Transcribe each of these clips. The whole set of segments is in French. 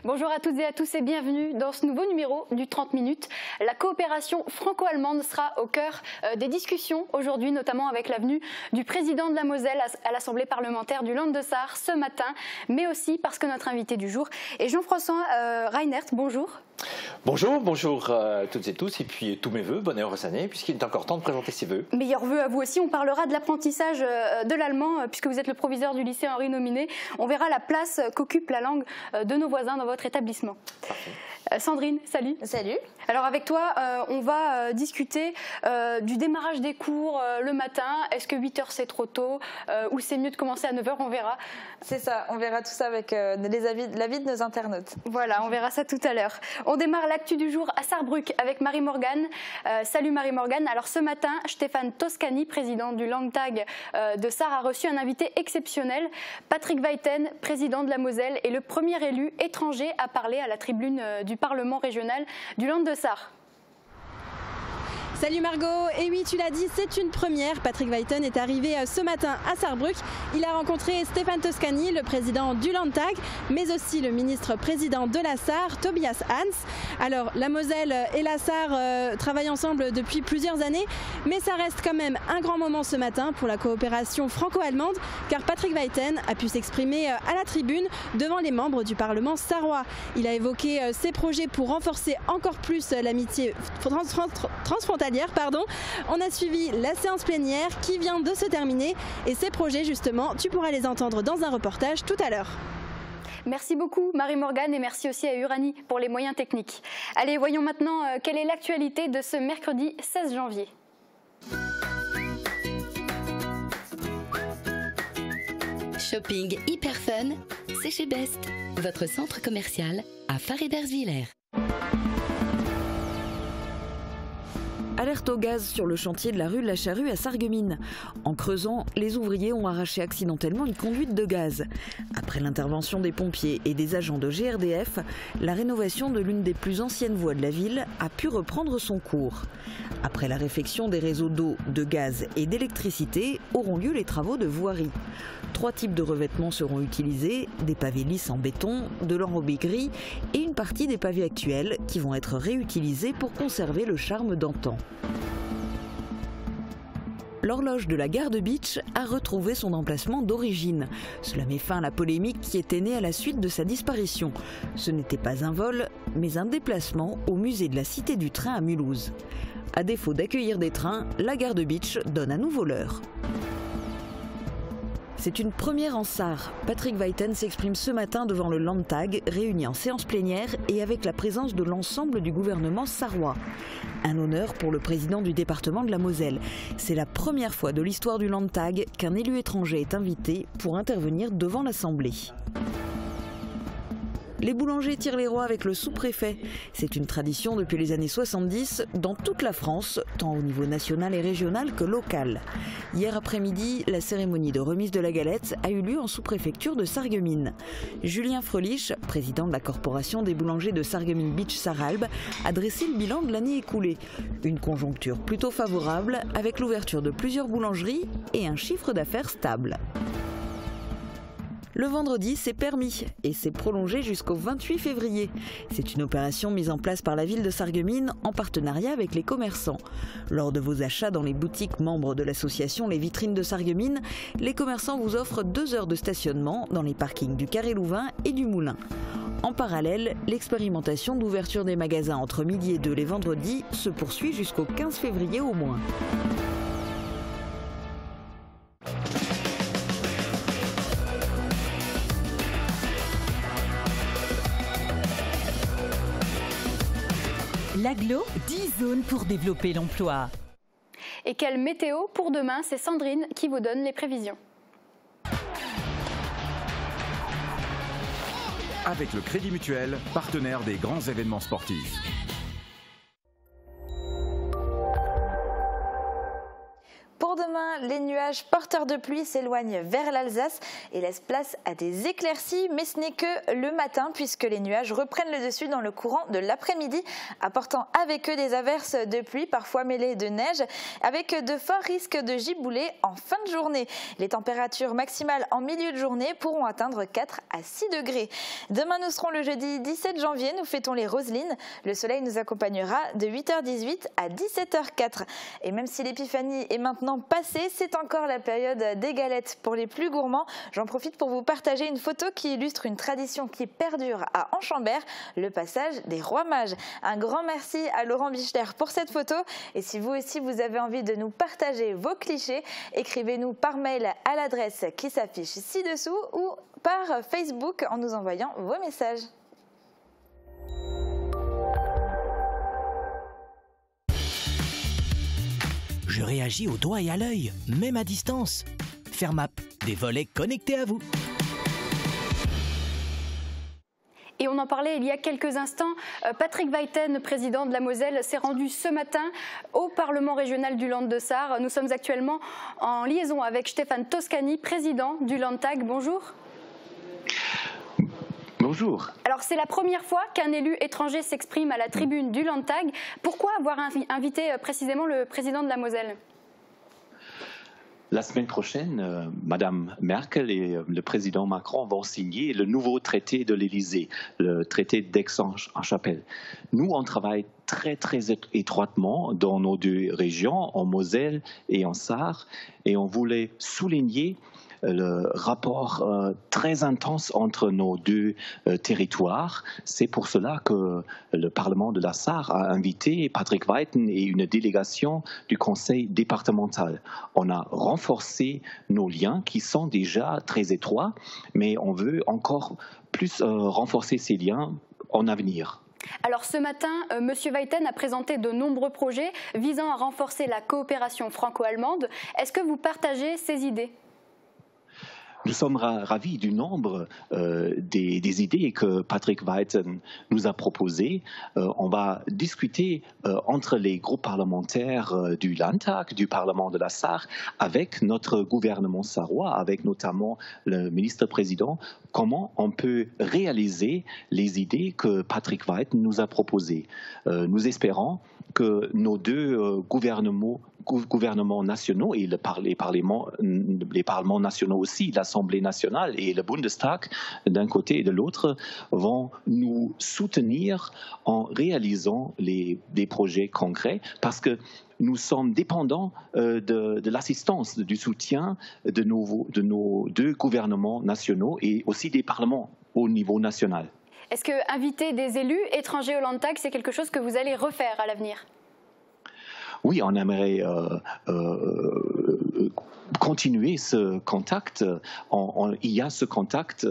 Bonjour à toutes et à tous et bienvenue dans ce nouveau numéro du 30 minutes. La coopération franco-allemande sera au cœur des discussions aujourd'hui, notamment avec la venue du président de la Moselle à l'Assemblée parlementaire du Land de Saar ce matin, mais aussi parce que notre invité du jour est Jean-François Reinert. Bonjour. Bonjour à toutes et tous, et puis tous mes vœux, bonne et heureuse année, puisqu'il est encore temps de présenter ses vœux. Meilleurs vœux à vous aussi, on parlera de l'apprentissage de l'allemand, puisque vous êtes le proviseur du lycée Henri Nominé. On verra la place qu'occupe la langue de nos voisins dans votre établissement. Parfait. Sandrine, salut. Salut. Alors avec toi, on va discuter du démarrage des cours le matin. Est-ce que 8h c'est trop tôt ou c'est mieux de commencer à 9h? On verra. C'est ça, on verra tout ça avec l'avis de nos internautes. Voilà, on verra ça tout à l'heure. On démarre l'actu du jour à Saarbrück avec Marie-Morgane. Salut Marie-Morgane. Alors ce matin, Stéphane Toscani, président du Landtag de Saar, a reçu un invité exceptionnel. Patrick Weiten, président de la Moselle, est le premier élu étranger à parler à la tribune du Parlement régional du Land de Saar. Salut Margot, et oui tu l'as dit, c'est une première. Patrick Weiten est arrivé ce matin à Saarbrück. Il a rencontré Stéphane Toscani, le président du Landtag, mais aussi le ministre-président de la Saar, Tobias Hans. Alors la Moselle et la Saar travaillent ensemble depuis plusieurs années, mais ça reste quand même un grand moment ce matin pour la coopération franco-allemande, car Patrick Weiten a pu s'exprimer à la tribune devant les membres du Parlement sarrois. Il a évoqué ses projets pour renforcer encore plus l'amitié transfrontalière. On a suivi la séance plénière qui vient de se terminer et ces projets justement, tu pourras les entendre dans un reportage tout à l'heure. Merci beaucoup Marie-Morgane et merci aussi à Urani pour les moyens techniques. Allez, voyons maintenant quelle est l'actualité de ce mercredi 16 janvier. Shopping hyper fun, c'est chez Best, votre centre commercial à Farederswiller. Alerte au gaz sur le chantier de la rue de la Charrue à Sarreguemines. En creusant, les ouvriers ont arraché accidentellement une conduite de gaz. Après l'intervention des pompiers et des agents de GRDF, la rénovation de l'une des plus anciennes voies de la ville a pu reprendre son cours. Après la réfection des réseaux d'eau, de gaz et d'électricité, auront lieu les travaux de voirie. 3 types de revêtements seront utilisés, des pavés lisses en béton, de l'enrobé gris et une partie des pavés actuels qui vont être réutilisés pour conserver le charme d'antan. L'horloge de la gare de Bitche a retrouvé son emplacement d'origine. Cela met fin à la polémique qui était née à la suite de sa disparition. Ce n'était pas un vol, mais un déplacement au musée de la Cité du Train à Mulhouse. À défaut d'accueillir des trains, la gare de Bitche donne à nouveau l'heure. C'est une première en Saar. Patrick Weiten s'exprime ce matin devant le Landtag, réuni en séance plénière et avec la présence de l'ensemble du gouvernement sarrois. Un honneur pour le président du département de la Moselle. C'est la première fois de l'histoire du Landtag qu'un élu étranger est invité pour intervenir devant l'Assemblée. Les boulangers tirent les rois avec le sous-préfet. C'est une tradition depuis les années 70 dans toute la France, tant au niveau national et régional que local. Hier après-midi, la cérémonie de remise de la galette a eu lieu en sous-préfecture de Sarreguemines. Julien Frelich, président de la corporation des boulangers de Sarreguemines-Bitche-Sarralbe, a dressé le bilan de l'année écoulée. Une conjoncture plutôt favorable avec l'ouverture de plusieurs boulangeries et un chiffre d'affaires stable. Le vendredi, c'est permis et c'est prolongé jusqu'au 28 février. C'est une opération mise en place par la ville de Sarreguemines en partenariat avec les commerçants. Lors de vos achats dans les boutiques membres de l'association Les Vitrines de Sarreguemines, les commerçants vous offrent 2 heures de stationnement dans les parkings du Carré Louvain et du Moulin. En parallèle, l'expérimentation d'ouverture des magasins entre midi et 2 les vendredis se poursuit jusqu'au 15 février au moins. L'Aglo, 10 zones pour développer l'emploi. Et quelle météo pour demain? C'est Sandrine qui vous donne les prévisions. Avec le Crédit Mutuel, partenaire des grands événements sportifs. pour demain, les nuages porteurs de pluie s'éloignent vers l'Alsace et laissent place à des éclaircies, mais ce n'est que le matin puisque les nuages reprennent le dessus dans le courant de l'après-midi, apportant avec eux des averses de pluie, parfois mêlées de neige, avec de forts risques de giboulées en fin de journée. Les températures maximales en milieu de journée pourront atteindre 4 à 6 degrés. Demain, nous serons le jeudi 17 janvier, nous fêtons les Roselines. Le soleil nous accompagnera de 8h18 à 17h04. Et même si l'épiphanie est maintenant passée, c'est encore la période des galettes pour les plus gourmands. J'en profite pour vous partager une photo qui illustre une tradition qui perdure à Enchambert, le passage des rois mages. Un grand merci à Laurent Bichler pour cette photo. Et si vous aussi vous avez envie de nous partager vos clichés, écrivez-nous par mail à l'adresse qui s'affiche ci-dessous ou par Facebook en nous envoyant vos messages. Je réagis au doigt et à l'œil, même à distance. Fermap, des volets connectés à vous. Et on en parlait il y a quelques instants, Patrick Weiten, président de la Moselle, s'est rendu ce matin au Parlement régional du Land de Sarre. Nous sommes actuellement en liaison avec Stéphane Toscani, président du Landtag. Bonjour. Bonjour. Alors c'est la première fois qu'un élu étranger s'exprime à la tribune du Landtag. Pourquoi avoir invité précisément le président de la Moselle ? La semaine prochaine, Madame Merkel et le président Macron vont signer le nouveau traité de l'Élysée, le traité d'Aix-en-Chapelle. Nous, on travaille très étroitement dans nos deux régions, en Moselle et en Sarre, et on voulait souligner le rapport très intense entre nos deux territoires. C'est pour cela que le Parlement de la Sarre a invité Patrick Weiten et une délégation du conseil départemental. On a renforcé nos liens qui sont déjà très étroits, mais on veut encore plus renforcer ces liens en avenir. Alors ce matin, M. Weiten a présenté de nombreux projets visant à renforcer la coopération franco-allemande. Est-ce que vous partagez ces idées ? Nous sommes ravis du nombre des idées que Patrick Weiten nous a proposées. On va discuter entre les groupes parlementaires du Landtag, du Parlement de la Sarre, avec notre gouvernement sarrois, avec notamment le ministre-président, comment on peut réaliser les idées que Patrick Weiten nous a proposées. Nous espérons que nos deux gouvernements nationaux et les parlements nationaux aussi, l'Assemblée nationale et le Bundestag d'un côté et de l'autre, vont nous soutenir en réalisant des projets concrets parce que nous sommes dépendants de l'assistance, du soutien de nos deux gouvernements nationaux et aussi des parlements au niveau national. Est-ce que inviter des élus étrangers au Landtag, c'est quelque chose que vous allez refaire à l'avenir ? Oui, on aimerait continuer ce contact. Il y a ce contact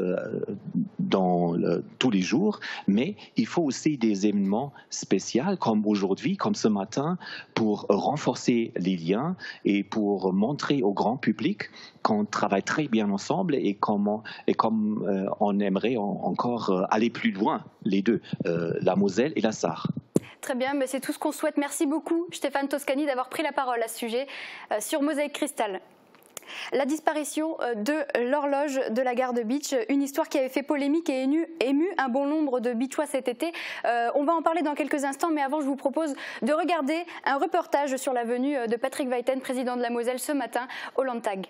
tous les jours, mais il faut aussi des événements spéciaux comme aujourd'hui, comme ce matin, pour renforcer les liens et pour montrer au grand public qu'on travaille très bien ensemble et comme on aimerait encore aller plus loin, les deux, la Moselle et la Sarre. Très bien, mais c'est tout ce qu'on souhaite. Merci beaucoup, Stéphane Toscani, d'avoir pris la parole à ce sujet sur Mosaïque Cristal. La disparition de l'horloge de la gare de Bitche, une histoire qui avait fait polémique et ému un bon nombre de Bitchois cet été. On va en parler dans quelques instants, mais avant je vous propose de regarder un reportage sur la venue de Patrick Weiten, président de la Moselle, ce matin au Landtag.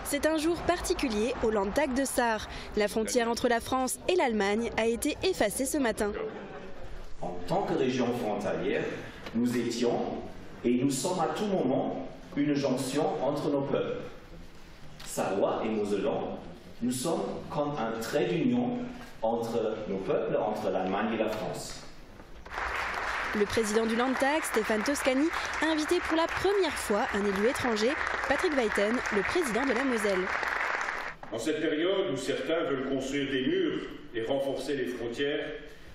C'est un jour particulier au Landtag de Sarre. La frontière entre la France et l'Allemagne a été effacée ce matin. En tant que région frontalière, nous étions et nous sommes à tout moment une jonction entre nos peuples. Sarrois et Moselans, nous sommes comme un trait d'union entre nos peuples, entre l'Allemagne et la France. Le président du Landtag, Stéphane Toscani, a invité pour la première fois un élu étranger, Patrick Weiten, le président de la Moselle. En cette période où certains veulent construire des murs et renforcer les frontières,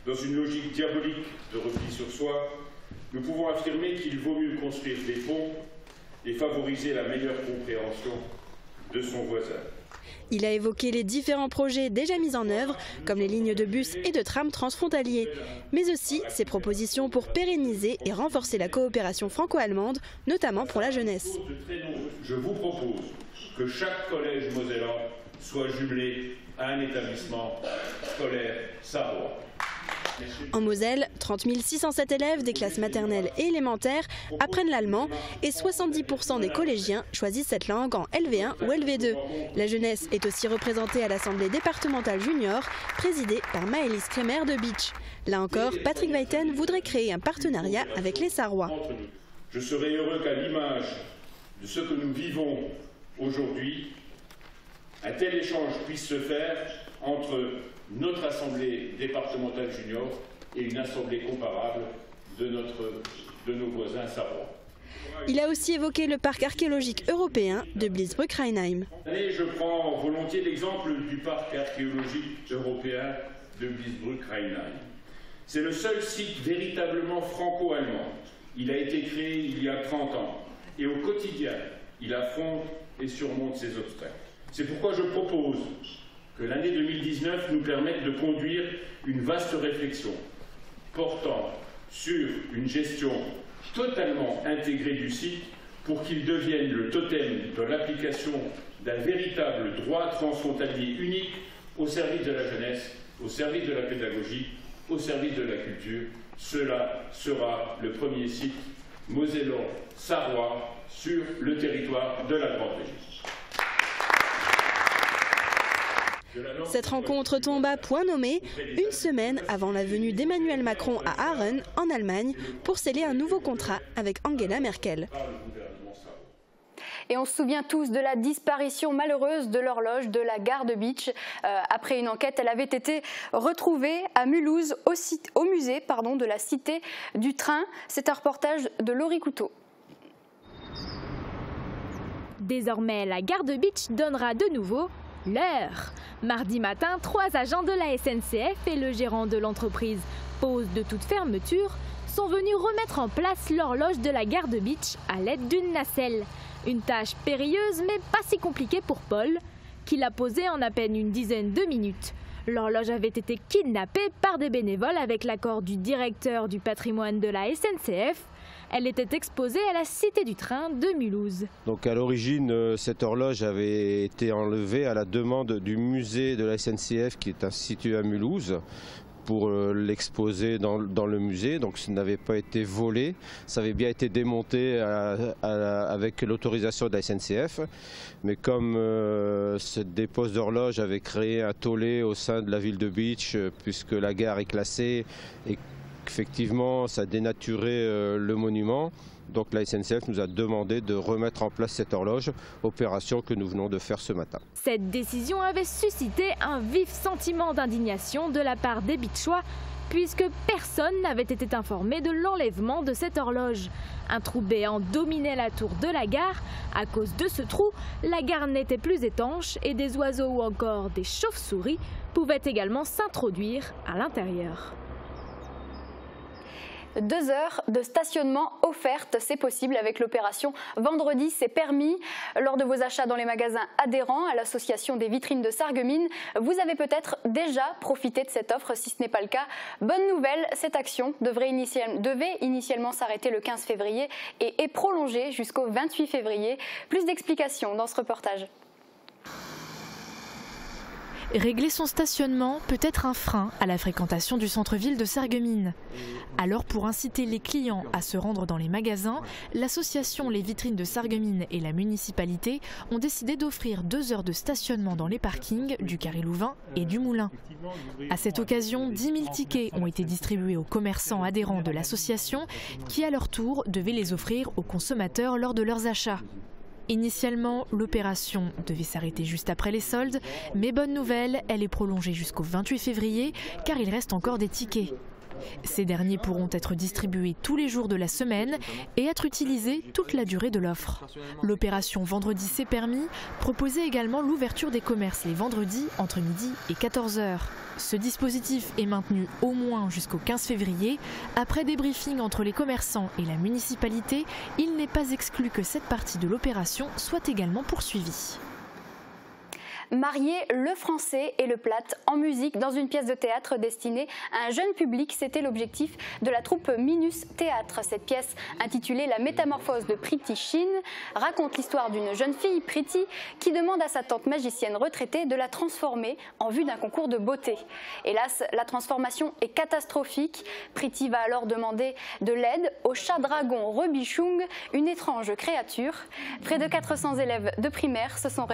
dans une logique diabolique de repli sur soi, nous pouvons affirmer qu'il vaut mieux construire des ponts et favoriser la meilleure compréhension de son voisin. Il a évoqué les différents projets déjà mis en œuvre, comme les lignes de bus et de tram transfrontaliers, mais aussi ses propositions pour pérenniser et renforcer la coopération franco-allemande, notamment pour la jeunesse. Je vous propose que chaque collège mosellan soit jumelé à un établissement scolaire sarrois. En Moselle, 30 607 élèves des classes maternelles et élémentaires apprennent l'allemand et 70% des collégiens choisissent cette langue en LV1 ou LV2. La jeunesse est aussi représentée à l'Assemblée départementale junior, présidée par Maëlys Kremer de Beach. Là encore, Patrick Weiten voudrait créer un partenariat avec les Sarrois. Je serais heureux qu'à l'image de ce que nous vivons aujourd'hui, un tel échange puisse se faire entre notre assemblée départementale junior et une assemblée comparable de nos voisins sarrois. Il a aussi évoqué le parc archéologique européen de Bliesbrück-Rheinheim. Je prends volontiers l'exemple du parc archéologique européen de Bliesbrück-Rheinheim. C'est le seul site véritablement franco-allemand. Il a été créé il y a 30 ans et au quotidien, il affronte et surmonte ses obstacles. C'est pourquoi je propose que l'année 2019 nous permette de conduire une vaste réflexion portant sur une gestion totalement intégrée du site pour qu'il devienne le totem de l'application d'un véritable droit transfrontalier unique au service de la jeunesse, au service de la pédagogie, au service de la culture. Cela sera le premier site mosellan sarrois sur le territoire de la Grande Région. Cette rencontre tombe à point nommé une semaine avant la venue d'Emmanuel Macron à Aaren, en Allemagne, pour sceller un nouveau contrat avec Angela Merkel. Et on se souvient tous de la disparition malheureuse de l'horloge de la gare de Beach. Après une enquête, elle avait été retrouvée à Mulhouse, au musée de la Cité du Train. C'est un reportage de Laurie Couteau. Désormais, la gare de Beach donnera de nouveau l'heure. Mardi matin, 3 agents de la SNCF et le gérant de l'entreprise Pause de toute fermeture sont venus remettre en place l'horloge de la gare de Beach à l'aide d'une nacelle. Une tâche périlleuse mais pas si compliquée pour Paul, qui l'a posée en à peine une dizaine de minutes. L'horloge avait été kidnappée par des bénévoles avec l'accord du directeur du patrimoine de la SNCF. Elle était exposée à la Cité du Train de Mulhouse. Donc à l'origine, cette horloge avait été enlevée à la demande du musée de la SNCF qui est situé à Mulhouse pour l'exposer dans le musée. Donc ça n'avait pas été volé, ça avait bien été démonté avec l'autorisation de la SNCF. Mais comme ce dépose d'horloge avait créé un tollé au sein de la ville de Beach, puisque la gare est classée et effectivement, ça a dénaturé le monument. Donc la SNCF nous a demandé de remettre en place cette horloge, opération que nous venons de faire ce matin. Cette décision avait suscité un vif sentiment d'indignation de la part des Beachois, puisque personne n'avait été informé de l'enlèvement de cette horloge. Un trou béant dominait la tour de la gare. À cause de ce trou, la gare n'était plus étanche et des oiseaux ou encore des chauves-souris pouvaient également s'introduire à l'intérieur. 2 heures de stationnement offertes, c'est possible avec l'opération Vendredi, c'est permis. Lors de vos achats dans les magasins adhérents à l'association des vitrines de Sarreguemines, vous avez peut-être déjà profité de cette offre. Si ce n'est pas le cas, bonne nouvelle, cette action devait initialement s'arrêter le 15 février et est prolongée jusqu'au 28 février. Plus d'explications dans ce reportage. Régler son stationnement peut être un frein à la fréquentation du centre-ville de Sarreguemines. Alors pour inciter les clients à se rendre dans les magasins, l'association Les Vitrines de Sarreguemines et la municipalité ont décidé d'offrir 2 heures de stationnement dans les parkings du Carré Louvain et du Moulin. À cette occasion, 10 000 tickets ont été distribués aux commerçants adhérents de l'association qui à leur tour devaient les offrir aux consommateurs lors de leurs achats. Initialement, l'opération devait s'arrêter juste après les soldes, mais bonne nouvelle, elle est prolongée jusqu'au 28 février car il reste encore des tickets. Ces derniers pourront être distribués tous les jours de la semaine et être utilisés toute la durée de l'offre. L'opération Vendredi c'est permis proposait également l'ouverture des commerces les vendredis entre midi et 14 h. Ce dispositif est maintenu au moins jusqu'au 15 février. Après des briefings entre les commerçants et la municipalité, il n'est pas exclu que cette partie de l'opération soit également poursuivie. Marier le français et le plate en musique dans une pièce de théâtre destinée à un jeune public, c'était l'objectif de la troupe Minus Théâtre. Cette pièce, intitulée La métamorphose de Pretty Shin, raconte l'histoire d'une jeune fille, Pretty, qui demande à sa tante magicienne retraitée de la transformer en vue d'un concours de beauté. Hélas, la transformation est catastrophique. Pretty va alors demander de l'aide au chat dragon Robichung, une étrange créature. Près de 400 élèves de primaire se sont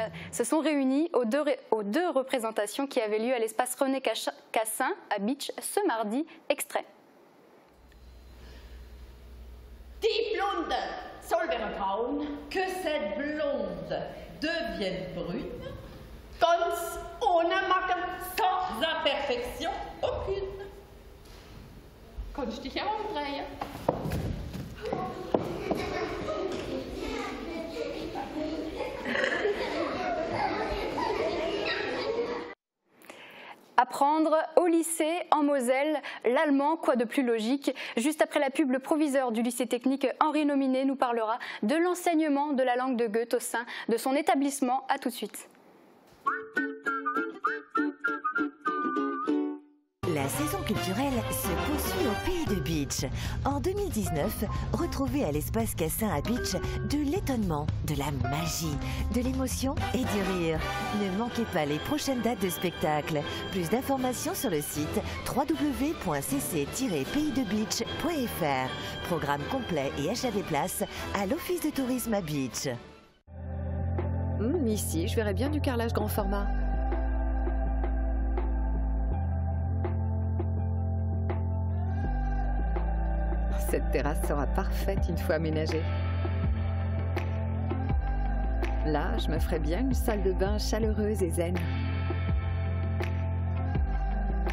réunis aux deux représentations qui avaient lieu à l'espace René Cassin à Beach ce mardi. Extrait. Die Blonde soll wäre Frauen, que cette blonde devienne brune, ganz ohne Macken, sans imperfection aucune. Kannst dich auch umdrehen? Apprendre au lycée en Moselle l'allemand, quoi de plus logique. Juste après la pub, le proviseur du lycée technique Henri Nominé nous parlera de l'enseignement de la langue de Goethe au sein de son établissement. A tout de suite. La saison culturelle se poursuit au Pays de Beach. En 2019, retrouvez à l'espace Cassin à Beach de l'étonnement, de la magie, de l'émotion et du rire. Ne manquez pas les prochaines dates de spectacle. Plus d'informations sur le site www.cc-paysdebeach.fr. Programme complet et achat des places à l'Office de tourisme à Beach. Ici, je verrais bien du carrelage grand format. Cette terrasse sera parfaite une fois aménagée. Là, je me ferais bien une salle de bain chaleureuse et zen.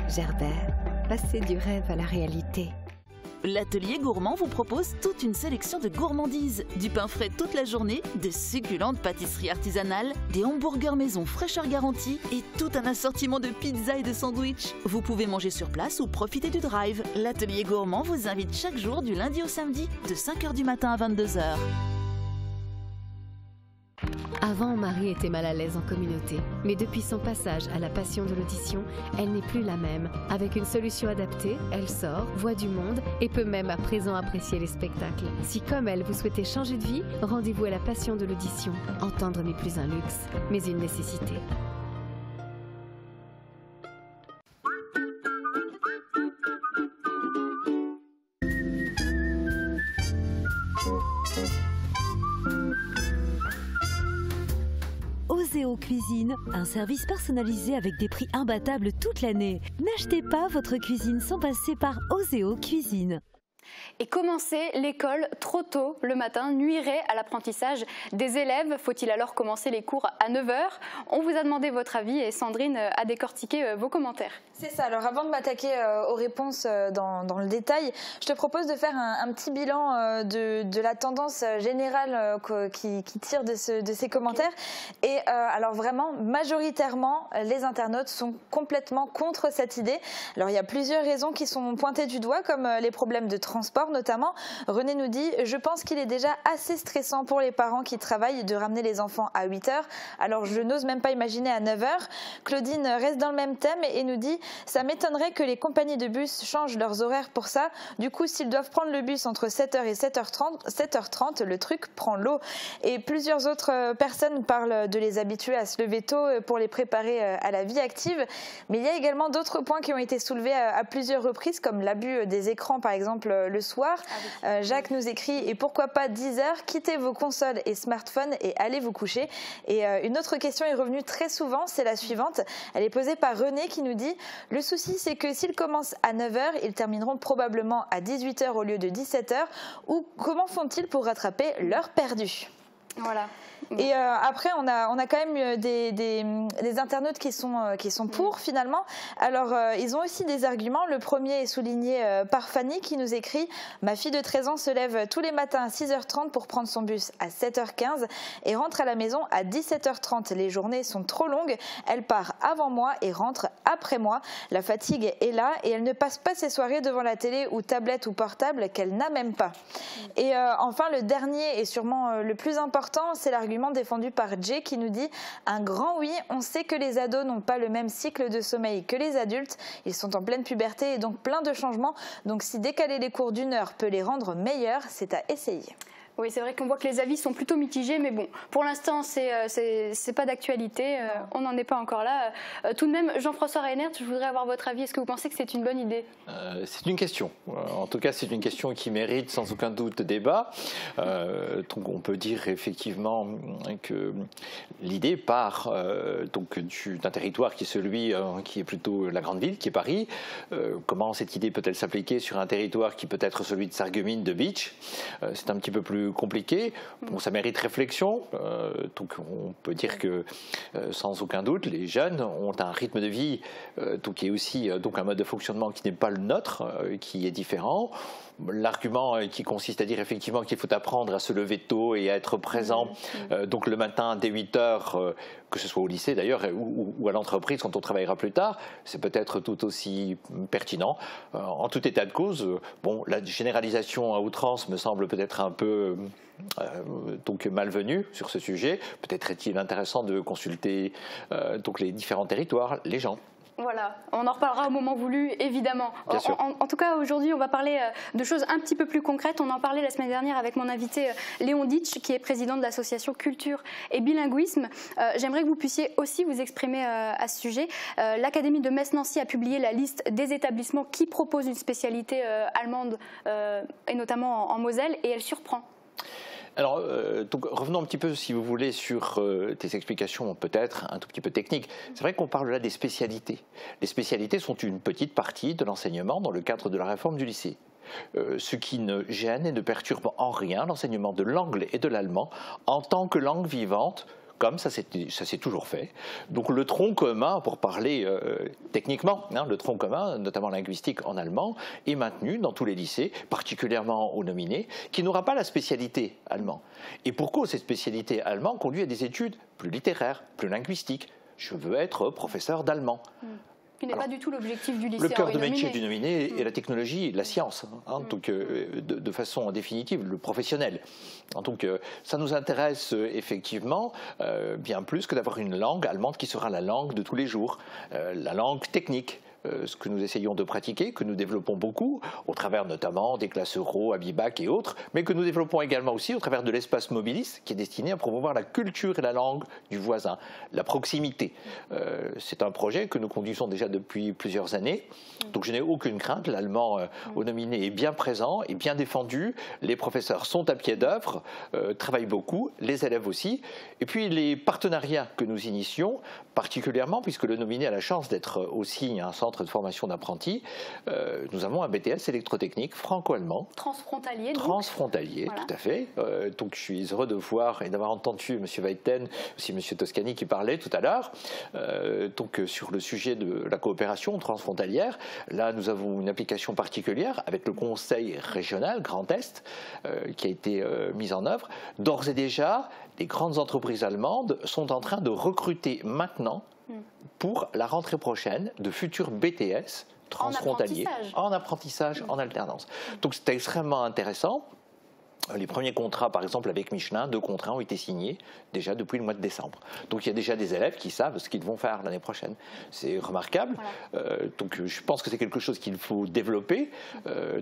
Gerbert, passer du rêve à la réalité. L'atelier gourmand vous propose toute une sélection de gourmandises, du pain frais toute la journée, de succulentes pâtisseries artisanales, des hamburgers maison fraîcheur garantie et tout un assortiment de pizzas et de sandwichs. Vous pouvez manger sur place ou profiter du drive. L'atelier gourmand vous invite chaque jour du lundi au samedi de 5h du matin à 22h. Avant, Marie était mal à l'aise en communauté, mais depuis son passage à la passion de l'audition, elle n'est plus la même. Avec une solution adaptée, elle sort, voit du monde et peut même à présent apprécier les spectacles. Si comme elle, vous souhaitez changer de vie, rendez-vous à la passion de l'audition. Entendre n'est plus un luxe, mais une nécessité. Oseo Cuisine, un service personnalisé avec des prix imbattables toute l'année. N'achetez pas votre cuisine sans passer par Oseo Cuisine. Et commencer l'école trop tôt le matin nuirait à l'apprentissage des élèves. Faut-il alors commencer les cours à 9h? On vous a demandé votre avis et Sandrine a décortiqué vos commentaires. C'est ça. Alors avant de m'attaquer aux réponses dans le détail, je te propose de faire un petit bilan de la tendance générale qui tire de ces commentaires. Et alors vraiment, majoritairement, les internautes sont complètement contre cette idée. Alors il y a plusieurs raisons qui sont pointées du doigt, comme les problèmes de transport notamment. René nous dit « Je pense qu'il est déjà assez stressant pour les parents qui travaillent de ramener les enfants à 8h. Alors je n'ose même pas imaginer à 9h. » Claudine reste dans le même thème et nous dit « Ça m'étonnerait que les compagnies de bus changent leurs horaires pour ça. Du coup, s'ils doivent prendre le bus entre 7h et 7h30, le truc prend l'eau. » Et plusieurs autres personnes parlent de les habituer à se lever tôt pour les préparer à la vie active. Mais il y a également d'autres points qui ont été soulevés à plusieurs reprises, comme l'abus des écrans par exemple le soir. Jacques nous écrit « Et pourquoi pas 10h, quittez vos consoles et smartphones et allez vous coucher ». Et une autre question est revenue très souvent, c'est la suivante. Elle est posée par René qui nous dit « Le souci c'est que s'ils commencent à 9h, ils termineront probablement à 18h au lieu de 17h. Ou comment font-ils pour rattraper l'heure perdue ?» Voilà. Et après, on a quand même des internautes qui sont pour finalement. Alors, ils ont aussi des arguments. Le premier est souligné par Fanny qui nous écrit « Ma fille de 13 ans se lève tous les matins à 6h30 pour prendre son bus à 7h15 et rentre à la maison à 17h30. Les journées sont trop longues. Elle part avant moi et rentre après moi. La fatigue est là et elle ne passe pas ses soirées devant la télé ou tablette ou portable qu'elle n'a même pas. » Et enfin, le dernier est sûrement le plus important. important, c'est l'argument défendu par Jay qui nous dit « Un grand oui, on sait que les ados n'ont pas le même cycle de sommeil que les adultes. Ils sont en pleine puberté et donc plein de changements. Donc si décaler les cours d'1 heure peut les rendre meilleurs, c'est à essayer. » Oui, c'est vrai qu'on voit que les avis sont plutôt mitigés, mais bon, pour l'instant, c'est pas d'actualité, on n'en est pas encore là. Tout de même, Jean-François Reinert, je voudrais avoir votre avis. Est-ce que vous pensez que c'est une bonne idée ? C'est une question. En tout cas, c'est une question qui mérite sans aucun doute débat. Donc, on peut dire effectivement que l'idée part d'un territoire qui est celui qui est plutôt la grande ville, qui est Paris. Comment cette idée peut-elle s'appliquer sur un territoire qui peut être celui de Sarreguemines, de Bitche ? C'est un petit peu plus compliqué. Bon, ça mérite réflexion. Donc on peut dire que sans aucun doute, les jeunes ont un rythme de vie qui est aussi un mode de fonctionnement qui n'est pas le nôtre, qui est différent. L'argument qui consiste à dire effectivement qu'il faut apprendre à se lever tôt et à être présent donc le matin dès 8 heures, que ce soit au lycée d'ailleurs ou à l'entreprise quand on travaillera plus tard, c'est peut-être tout aussi pertinent. En tout état de cause, bon, la généralisation à outrance me semble peut-être un peu malvenue sur ce sujet. Peut-être est-il intéressant de consulter les différents territoires, les gens. Voilà, on en reparlera au moment voulu, évidemment. En tout cas, aujourd'hui, on va parler de choses un petit peu plus concrètes. On en parlait la semaine dernière avec mon invité Léon Ditch, qui est président de l'association Culture et Bilinguisme. J'aimerais que vous puissiez aussi vous exprimer à ce sujet. L'Académie de Metz-Nancy a publié la liste des établissements qui proposent une spécialité allemande, et notamment en Moselle, et elle surprend. Alors, revenons un petit peu, si vous voulez, sur tes explications peut-être un tout petit peu techniques. C'est vrai qu'on parle là des spécialités. Les spécialités sont une petite partie de l'enseignement dans le cadre de la réforme du lycée. Ce qui ne gêne et ne perturbe en rien l'enseignement de l'anglais et de l'allemand en tant que langue vivante, comme ça s'est toujours fait. Donc le tronc commun, pour parler techniquement, le tronc commun, notamment linguistique en allemand, est maintenu dans tous les lycées, particulièrement aux nominés, qui n'aura pas la spécialité allemand. Et pourquoi cette spécialité allemand conduit à des études plus littéraires, plus linguistiques ? Je veux être professeur d'allemand. Qui n'est pas du tout l'objectif du lycée. Le cœur de métier du nominé est la technologie, la science, donc de façon définitive, le professionnel. Donc ça nous intéresse effectivement bien plus que d'avoir une langue allemande qui sera la langue de tous les jours, la langue technique. Ce que nous essayons de pratiquer, que nous développons beaucoup, au travers notamment des classes euro, Abibac et autres, mais que nous développons également aussi au travers de l'espace Mobilis, qui est destiné à promouvoir la culture et la langue du voisin, la proximité. C'est un projet que nous conduisons déjà depuis plusieurs années, donc je n'ai aucune crainte. L'allemand au nominé est bien présent, est bien défendu, les professeurs sont à pied d'œuvre, travaillent beaucoup, les élèves aussi, et puis les partenariats que nous initions, particulièrement puisque le nominé a la chance d'être aussi un centre de formation d'apprentis, nous avons un BTS électrotechnique franco-allemand. Transfrontalier. Transfrontalier, voilà. Tout à fait. Donc je suis heureux de voir et d'avoir entendu M. Weiten, aussi M. Toscani qui parlait tout à l'heure, sur le sujet de la coopération transfrontalière. Là, nous avons une application particulière avec le Conseil régional Grand Est qui a été mise en œuvre. D'ores et déjà, les grandes entreprises allemandes sont en train de recruter maintenant pour la rentrée prochaine de futurs BTS transfrontaliers en apprentissage, en alternance. Donc c'est extrêmement intéressant. Les premiers contrats, par exemple, avec Michelin, 2 contrats ont été signés déjà depuis le mois de décembre. Donc il y a déjà des élèves qui savent ce qu'ils vont faire l'année prochaine. C'est remarquable. Voilà. Donc je pense que c'est quelque chose qu'il faut développer.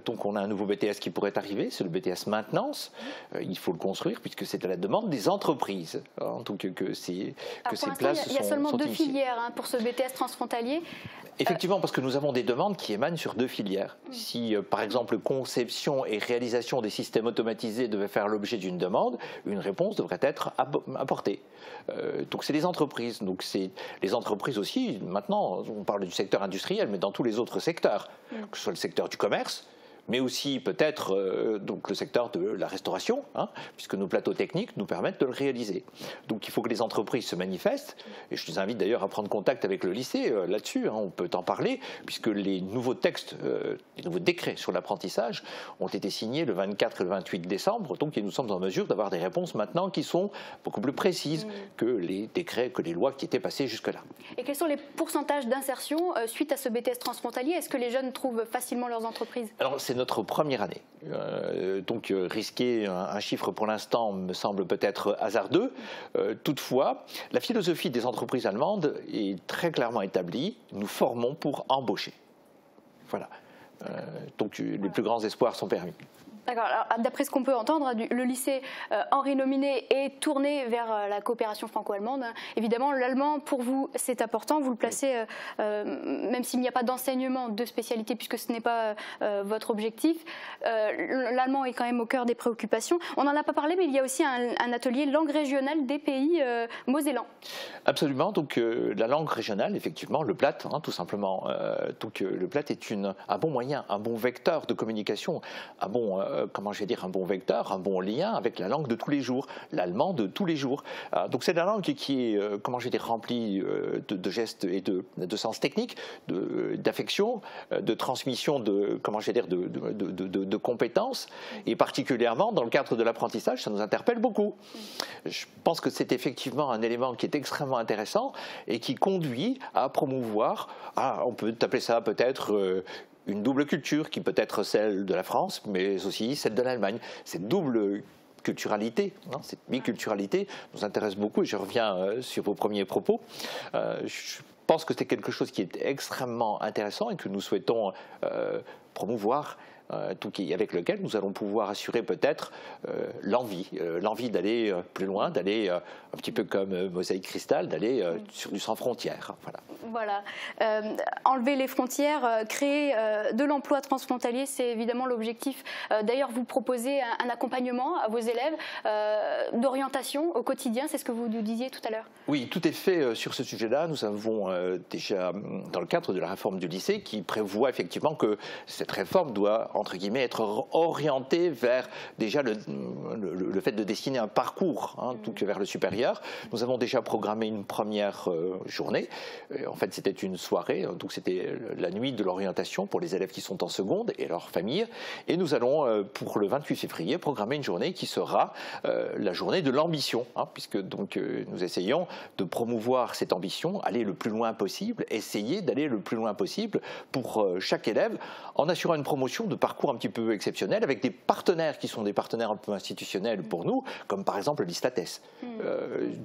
Donc on a un nouveau BTS qui pourrait arriver, c'est le BTS maintenance. Il faut le construire puisque c'est à la demande des entreprises. Donc que ces places sont. Il y a seulement 2 initiées. filières pour ce BTS transfrontalier. Effectivement, parce que nous avons des demandes qui émanent sur 2 filières. Si, par exemple, conception et réalisation des systèmes automatisés devaient faire l'objet d'une demande, une réponse devrait être apportée. Donc c'est les entreprises. Donc c'est les entreprises aussi, maintenant, on parle du secteur industriel, mais dans tous les autres secteurs, que ce soit le secteur du commerce, mais aussi peut-être donc le secteur de la restauration, puisque nos plateaux techniques nous permettent de le réaliser. Donc il faut que les entreprises se manifestent, et je les invite d'ailleurs à prendre contact avec le lycée là-dessus, on peut en parler, puisque les nouveaux textes, les nouveaux décrets sur l'apprentissage ont été signés le 24 et le 28 décembre, donc nous sommes en mesure d'avoir des réponses maintenant qui sont beaucoup plus précises que les décrets, que les lois qui étaient passées jusque-là. Et quels sont les pourcentages d'insertion suite à ce BTS transfrontalier? Est-ce que les jeunes trouvent facilement leurs entreprises? Alors c'est notre première année. Donc risquer un chiffre pour l'instant me semble peut-être hasardeux. Toutefois, la philosophie des entreprises allemandes est très clairement établie. Nous formons pour embaucher. Voilà. Donc les plus grands espoirs sont permis. D'accord. D'après ce qu'on peut entendre, le lycée Henri Nominé est tourné vers la coopération franco-allemande. Évidemment, l'allemand, pour vous, c'est important. Vous le placez, même s'il n'y a pas d'enseignement de spécialité, puisque ce n'est pas votre objectif. L'allemand est quand même au cœur des préoccupations. On n'en a pas parlé, mais il y a aussi un atelier langue régionale des pays mosellans. Absolument. Donc, la langue régionale, effectivement, le Platt, tout simplement. Donc, le Platt est un bon moyen, un bon vecteur de communication, un bon vecteur, un bon lien avec la langue de tous les jours, l'allemand de tous les jours. Donc c'est la langue qui est, remplie de gestes et de sens technique, d'affection, de transmission de compétences, et particulièrement dans le cadre de l'apprentissage, ça nous interpelle beaucoup. Je pense que c'est effectivement un élément qui est extrêmement intéressant et qui conduit à promouvoir, on peut appeler ça peut-être une double culture qui peut être celle de la France, mais aussi celle de l'Allemagne. Cette double culturalité, cette biculturalité nous intéresse beaucoup, et je reviens sur vos premiers propos. Je pense que c'est quelque chose qui est extrêmement intéressant et que nous souhaitons promouvoir, avec lequel nous allons pouvoir assurer peut-être l'envie d'aller plus loin, d'aller un petit peu comme Mosaïque Cristal, d'aller sur du sans frontières. Voilà. Enlever les frontières, créer de l'emploi transfrontalier, c'est évidemment l'objectif. D'ailleurs, vous proposez un accompagnement à vos élèves d'orientation au quotidien, c'est ce que vous nous disiez tout à l'heure. Oui, tout est fait sur ce sujet-là. Nous avons déjà, dans le cadre de la réforme du lycée, qui prévoit effectivement que cette réforme doit, entre guillemets, être orientée vers déjà le fait de dessiner un parcours, donc vers le supérieur. Nous avons déjà programmé une première journée. En fait, c'était une soirée, donc c'était la nuit de l'orientation pour les élèves qui sont en seconde et leurs familles. Et nous allons, pour le 28 février, programmer une journée qui sera la journée de l'ambition, puisque donc nous essayons de promouvoir cette ambition, aller le plus loin possible, essayer d'aller le plus loin possible pour chaque élève, en assurant une promotion de parcours un petit peu exceptionnel avec des partenaires qui sont des partenaires un peu institutionnels pour nous, comme par exemple l'ISFATES.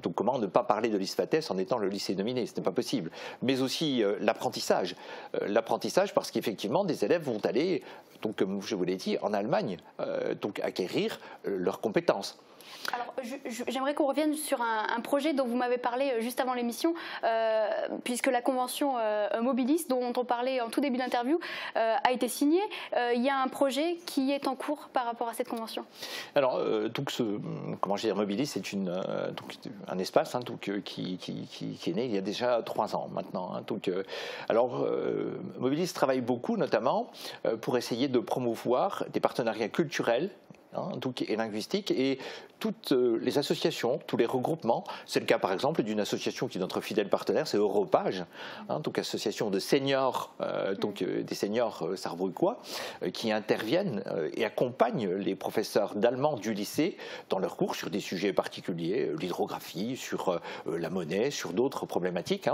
Donc comment ne pas parler de l'ISFATES en étant le lycée nominé? Ce n'est pas possible. Mais aussi l'apprentissage. L'apprentissage parce qu'effectivement des élèves vont aller, donc, comme je vous l'ai dit, en Allemagne, donc acquérir leurs compétences. Alors, j'aimerais qu'on revienne sur un projet dont vous m'avez parlé juste avant l'émission, puisque la convention Mobilis, dont on parlait en tout début d'interview, a été signée. Il y a un projet qui est en cours par rapport à cette convention. Alors, donc Mobilis, c'est un espace qui est né il y a déjà 3 ans maintenant. Mobilis travaille beaucoup, notamment, pour essayer de promouvoir des partenariats culturels et linguistique, et toutes les associations, tous les regroupements. C'est le cas par exemple d'une association qui est notre fidèle partenaire, c'est Europage, donc association de seniors, des seniors sarrebrucquois, qui interviennent et accompagnent les professeurs d'allemand du lycée dans leurs cours sur des sujets particuliers, l'hydrographie, sur la monnaie, sur d'autres problématiques,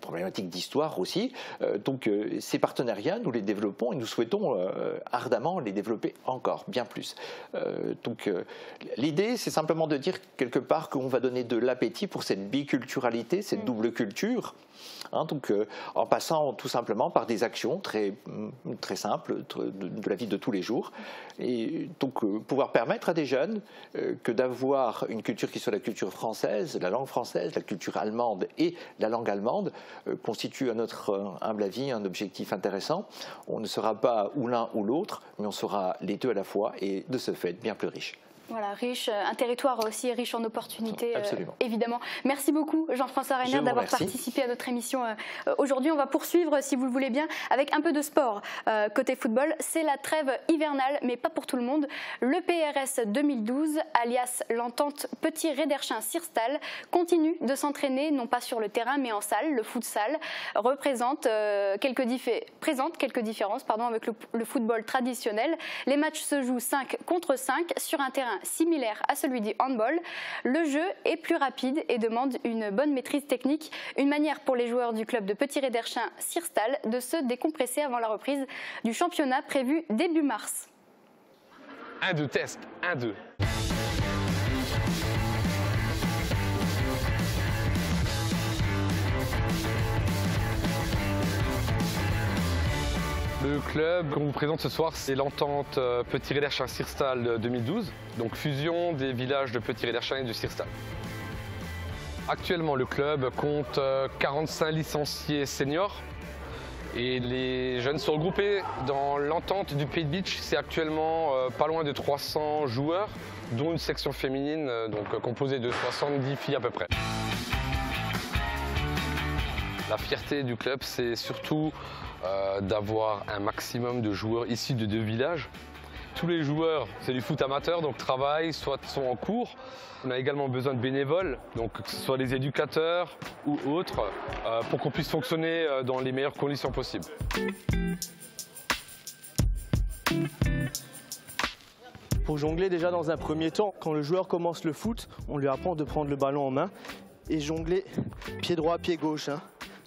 problématiques d'histoire aussi. Donc ces partenariats, nous les développons et nous souhaitons ardemment les développer encore, bien plus. L'idée, c'est simplement de dire quelque part qu'on va donner de l'appétit pour cette biculturalité, cette double culture, en passant tout simplement par des actions très simples de la vie de tous les jours, et donc pouvoir permettre à des jeunes que d'avoir une culture qui soit la culture française, la langue française, la culture allemande et la langue allemande constitue à notre humble avis un objectif intéressant. On ne sera pas ou l'un ou l'autre, mais on sera les deux à la fois, et de ce fait bien plus riche. Voilà, riche, un territoire aussi riche en opportunités, évidemment. Merci beaucoup Jean-François Reiner d'avoir participé à notre émission aujourd'hui. On va poursuivre, si vous le voulez bien, avec un peu de sport. Côté football, c'est la trêve hivernale, mais pas pour tout le monde. Le PRS 2012, alias l'entente Petit Rederchin-Sirstal, continue de s'entraîner, non pas sur le terrain, mais en salle. Le futsal présente quelques différences avec le football traditionnel. Les matchs se jouent 5 contre 5 sur un terrain similaire à celui du handball. Le jeu est plus rapide et demande une bonne maîtrise technique, une manière pour les joueurs du club de Petit-Réderchin-Sirstal de se décompresser avant la reprise du championnat prévu début mars. 1-2 test, 1-2. Le club qu'on vous présente ce soir, c'est l'entente Petit-Réderchin-Sirstal 2012, donc fusion des villages de Petit-Réderchin et du Sirstal. Actuellement, le club compte 45 licenciés seniors et les jeunes sont regroupés dans l'entente du Pays de Bitche. C'est actuellement pas loin de 300 joueurs, dont une section féminine composée de 70 filles à peu près. La fierté du club, c'est surtout d'avoir un maximum de joueurs issus de 2 villages. Tous les joueurs, c'est du foot amateur, donc travaillent, soit sont en cours. On a également besoin de bénévoles, donc que ce soit les éducateurs ou autres, pour qu'on puisse fonctionner dans les meilleures conditions possibles. Pour jongler déjà dans un premier temps, quand le joueur commence le foot, on lui apprend de prendre le ballon en main et jongler pied droit, pied gauche.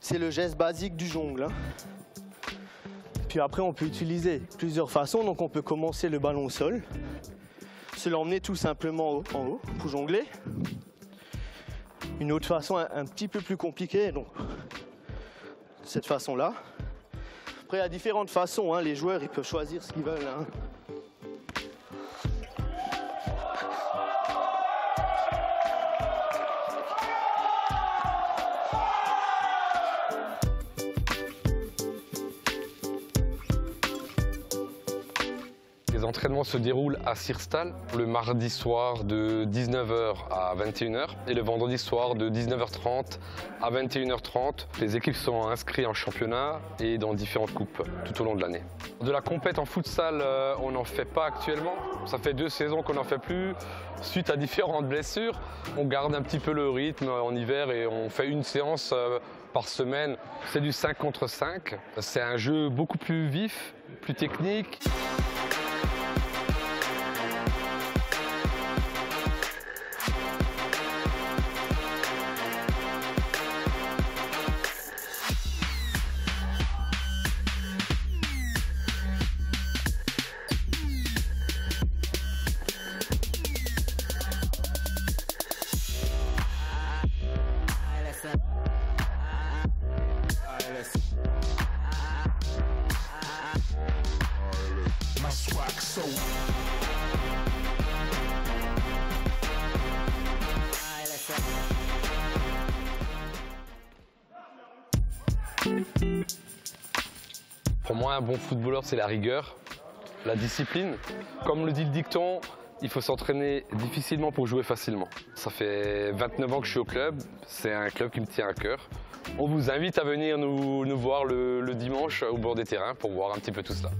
C'est le geste basique du jongle. Puis après, on peut utiliser plusieurs façons. Donc on peut commencer le ballon au sol, se l'emmener tout simplement en haut pour jongler. Une autre façon un petit peu plus compliquée, donc cette façon-là. Après, il y a différentes façons. Les joueurs, ils peuvent choisir ce qu'ils veulent. Les entraînements se déroulent à Sirstal le mardi soir de 19h à 21h et le vendredi soir de 19h30 à 21h30. Les équipes sont inscrites en championnat et dans différentes coupes tout au long de l'année. De la compète en futsal, on n'en fait pas actuellement. Ça fait 2 saisons qu'on n'en fait plus. Suite à différentes blessures, on garde un petit peu le rythme en hiver et on fait une séance par semaine. C'est du 5 contre 5. C'est un jeu beaucoup plus vif, plus technique. Pour moi, un bon footballeur, c'est la rigueur, la discipline. Comme le dit le dicton, il faut s'entraîner difficilement pour jouer facilement. Ça fait 29 ans que je suis au club, c'est un club qui me tient à cœur. On vous invite à venir nous voir le dimanche au bord des terrains pour voir un petit peu tout cela.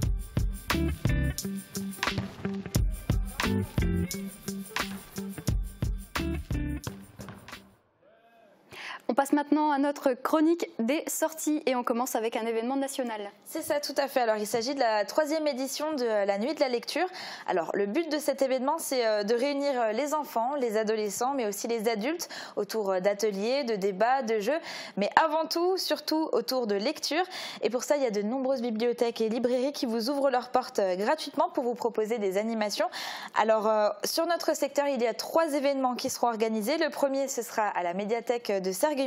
On passe maintenant à notre chronique des sorties et on commence avec un événement national. C'est ça, tout à fait. Alors, il s'agit de la 3e édition de la Nuit de la Lecture. Alors, le but de cet événement, c'est de réunir les enfants, les adolescents, mais aussi les adultes autour d'ateliers, de débats, de jeux, mais avant tout, surtout autour de lecture. Et pour ça, il y a de nombreuses bibliothèques et librairies qui vous ouvrent leurs portes gratuitement pour vous proposer des animations. Alors, sur notre secteur, il y a 3 événements qui seront organisés. Le premier, ce sera à la médiathèque de Sarreguemines.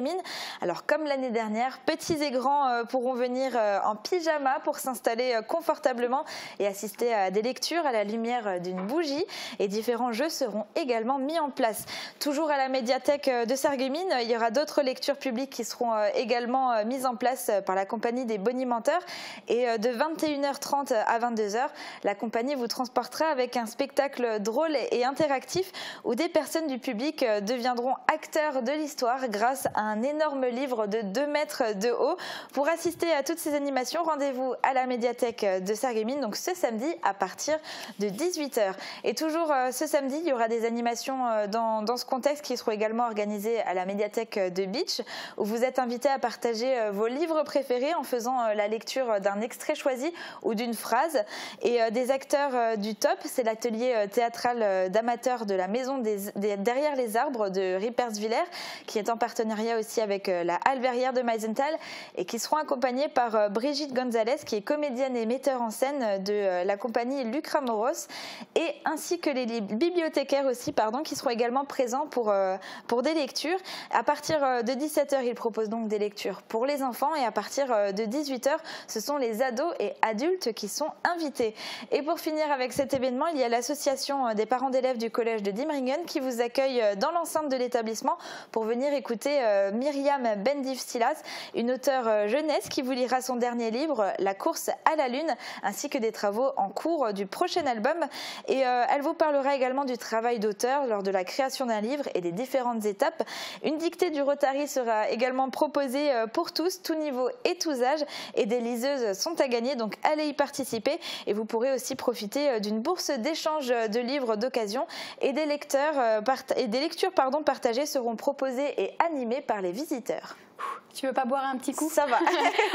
Alors, comme l'année dernière, petits et grands pourront venir en pyjama pour s'installer confortablement et assister à des lectures à la lumière d'une bougie. Et différents jeux seront également mis en place. Toujours à la médiathèque de Sarreguemines, il y aura d'autres lectures publiques qui seront également mises en place par la compagnie des Bonimenteurs. Et de 21h30 à 22h, la compagnie vous transportera avec un spectacle drôle et interactif où des personnes du public deviendront acteurs de l'histoire grâce à un énorme livre de 2 mètres de haut. Pour assister à toutes ces animations, rendez-vous à la médiathèque de Sarreguemines, donc ce samedi à partir de 18h. Et toujours ce samedi, il y aura des animations dans ce contexte qui seront également organisées à la médiathèque de Bitche, où vous êtes invités à partager vos livres préférés en faisant la lecture d'un extrait choisi ou d'une phrase. Et des acteurs du top, c'est l'atelier théâtral d'amateurs de la maison derrière les arbres de Ripperswiller, qui est en partenariat aussi avec la Halle Verrière de Meisenthal, et qui seront accompagnés par Brigitte Gonzalez, qui est comédienne et metteur en scène de la compagnie Lucra Moros, et ainsi que les bibliothécaires aussi, qui seront également présents pour des lectures. À partir de 17h, ils proposent donc des lectures pour les enfants, et à partir de 18h, ce sont les ados et adultes qui sont invités. Et pour finir avec cet événement, il y a l'association des parents d'élèves du collège de Diemringen qui vous accueille dans l'enceinte de l'établissement pour venir écouter Myriam Bendif-Silas, une auteure jeunesse qui vous lira son dernier livre, La course à la lune, ainsi que des travaux en cours du prochain album. Et elle vous parlera également du travail d'auteur lors de la création d'un livre et des différentes étapes. Une dictée du Rotary sera également proposée pour tous, tout niveau et tous âges, et des liseuses sont à gagner, donc allez y participer. Et vous pourrez aussi profiter d'une bourse d'échange de livres d'occasion, et des lectures partagées seront proposées et animées par les visiteurs. Tu veux pas boire un petit coup? Ça va.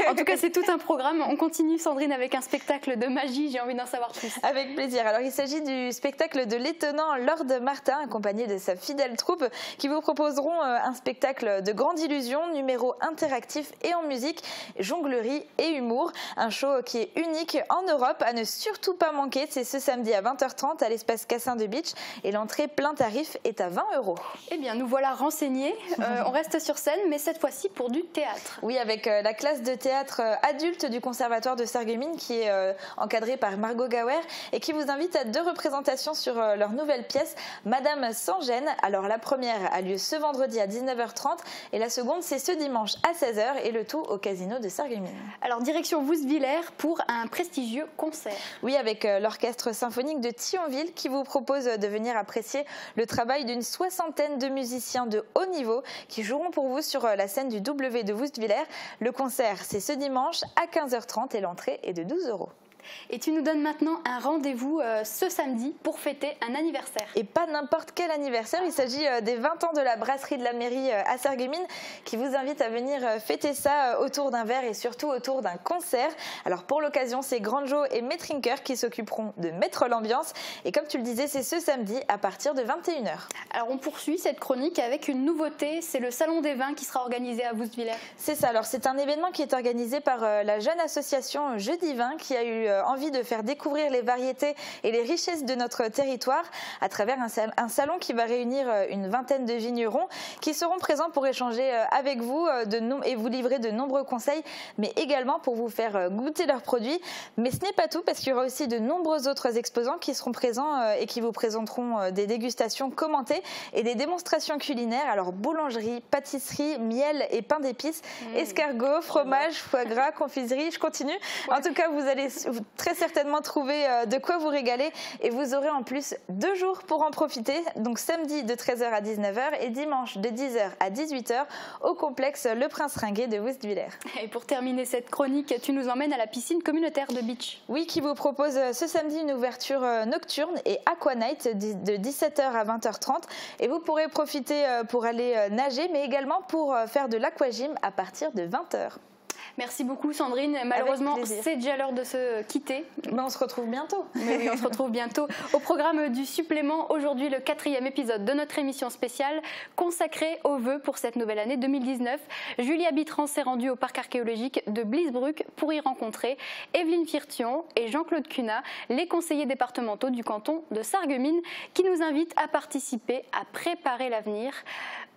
En tout cas, c'est tout un programme. On continue, Sandrine, avec un spectacle de magie. J'ai envie d'en savoir plus. Avec plaisir. Alors, il s'agit du spectacle de l'étonnant Lord Martin, accompagné de sa fidèle troupe, qui vous proposeront un spectacle de grande illusion, numéro interactif et en musique, jonglerie et humour. Un show qui est unique en Europe, à ne surtout pas manquer. C'est ce samedi à 20h30 à l'espace Cassin de Bitche, et l'entrée plein tarif est à 20 €. Eh bien, nous voilà renseignés. On reste sur scène, mais cette fois-ci pour du théâtre. Oui, avec la classe de théâtre adulte du Conservatoire de Sarreguemines, qui est encadrée par Margot Gauer, et qui vous invite à 2 représentations sur leur nouvelle pièce, Madame sans gêne. Alors, la première a lieu ce vendredi à 19h30, et la seconde, c'est ce dimanche à 16h, et le tout au Casino de Sarreguemines. Alors, direction Woustviller pour un prestigieux concert. Oui, avec l'orchestre symphonique de Thionville, qui vous propose de venir apprécier le travail d'une 60aine de musiciens de haut niveau, qui joueront pour vous sur la scène du W de Woustviller. Le concert, c'est ce dimanche à 15h30, et l'entrée est de 12 €. Et tu nous donnes maintenant un rendez-vous ce samedi pour fêter un anniversaire. Et pas n'importe quel anniversaire, il s'agit des 20 ans de la brasserie de la mairie à Sarreguemines, qui vous invite à venir fêter ça autour d'un verre et surtout autour d'un concert. Alors pour l'occasion, c'est Grand Joe et Metrinker qui s'occuperont de mettre l'ambiance. Et comme tu le disais, c'est ce samedi à partir de 21h. Alors on poursuit cette chronique avec une nouveauté, c'est le Salon des vins qui sera organisé à Woustviller. C'est ça, alors c'est un événement qui est organisé par la jeune association Jeudi Vin, qui a eu envie de faire découvrir les variétés et les richesses de notre territoire à travers un salon qui va réunir une vingtaine de vignerons qui seront présents pour échanger avec vous et vous livrer de nombreux conseils, mais également pour vous faire goûter leurs produits. Mais ce n'est pas tout, parce qu'il y aura aussi de nombreux autres exposants qui seront présents et qui vous présenteront des dégustations commentées et des démonstrations culinaires. Alors boulangerie, pâtisserie, miel et pain d'épices, escargot, fromage, foie gras, confiserie, je continue. Ouais. En tout cas, vous allez très certainement trouver de quoi vous régaler, et vous aurez en plus 2 jours pour en profiter, donc samedi de 13h à 19h et dimanche de 10h à 18h au complexe Le Prince Ringuet de Woustviller. Et pour terminer cette chronique, tu nous emmènes à la piscine communautaire de Bitche. Oui, qui vous propose ce samedi une ouverture nocturne et aqua night de 17h à 20h30, et vous pourrez profiter pour aller nager, mais également pour faire de l'aquagym à partir de 20h. Merci beaucoup Sandrine. Malheureusement, c'est déjà l'heure de se quitter. Mais on se retrouve bientôt. Oui, on se retrouve bientôt. Au programme du supplément, aujourd'hui le 4e épisode de notre émission spéciale consacrée aux vœux pour cette nouvelle année 2019. Julia Bitran s'est rendue au parc archéologique de Blisbruck pour y rencontrer Evelyne Firtion et Jean-Claude Cunat, les conseillers départementaux du canton de Sarreguemines, qui nous invitent à participer à préparer l'avenir.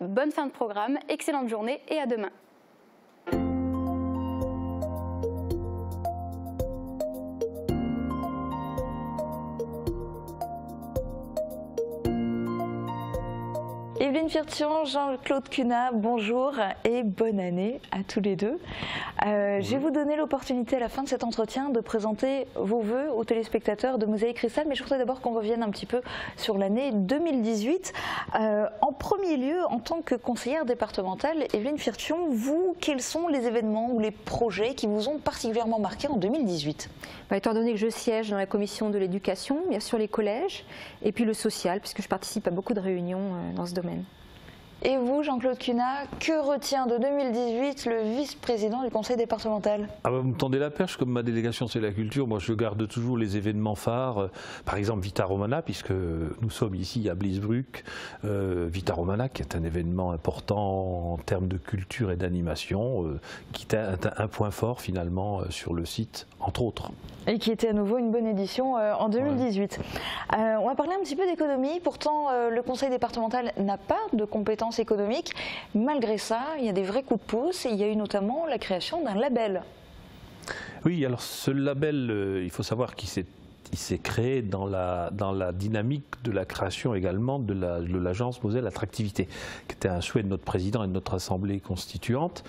Bonne fin de programme, excellente journée et à demain. Evelyne Firtion, Jean-Claude Cunat, bonjour et bonne année à tous les deux. Je vais vous donner l'opportunité à la fin de cet entretien de présenter vos vœux aux téléspectateurs de Mosaïque Cristal, mais je voudrais d'abord qu'on revienne un petit peu sur l'année 2018. En premier lieu, en tant que conseillère départementale, Evelyne Firtion, vous, quels sont les événements ou les projets qui vous ont particulièrement marqué en 2018 ? Étant donné que je siège dans la commission de l'éducation, bien sûr les collèges, et puis le social, puisque je participe à beaucoup de réunions dans ce domaine. Et vous, Jean-Claude Cunat, que retient de 2018 le vice-président du conseil départemental? Vous me tendez la perche, comme ma délégation c'est la culture, moi je garde toujours les événements phares, par exemple Vita Romana, puisque nous sommes ici à Bliesbruck, Vita Romana qui est un événement important en termes de culture et d'animation, qui est un point fort finalement sur le site, entre autres. Et qui était à nouveau une bonne édition en 2018. Ouais. On va parler un petit peu d'économie, pourtant le conseil départemental n'a pas de compétences économiques. Malgré ça, il y a des vrais coups de pouce et il y a eu notamment la création d'un label. Oui, alors ce label, il faut savoir qu'il s'est créé dans la dynamique de la création également de l'agence Moselle Attractivité, qui était un souhait de notre président et de notre assemblée constituante.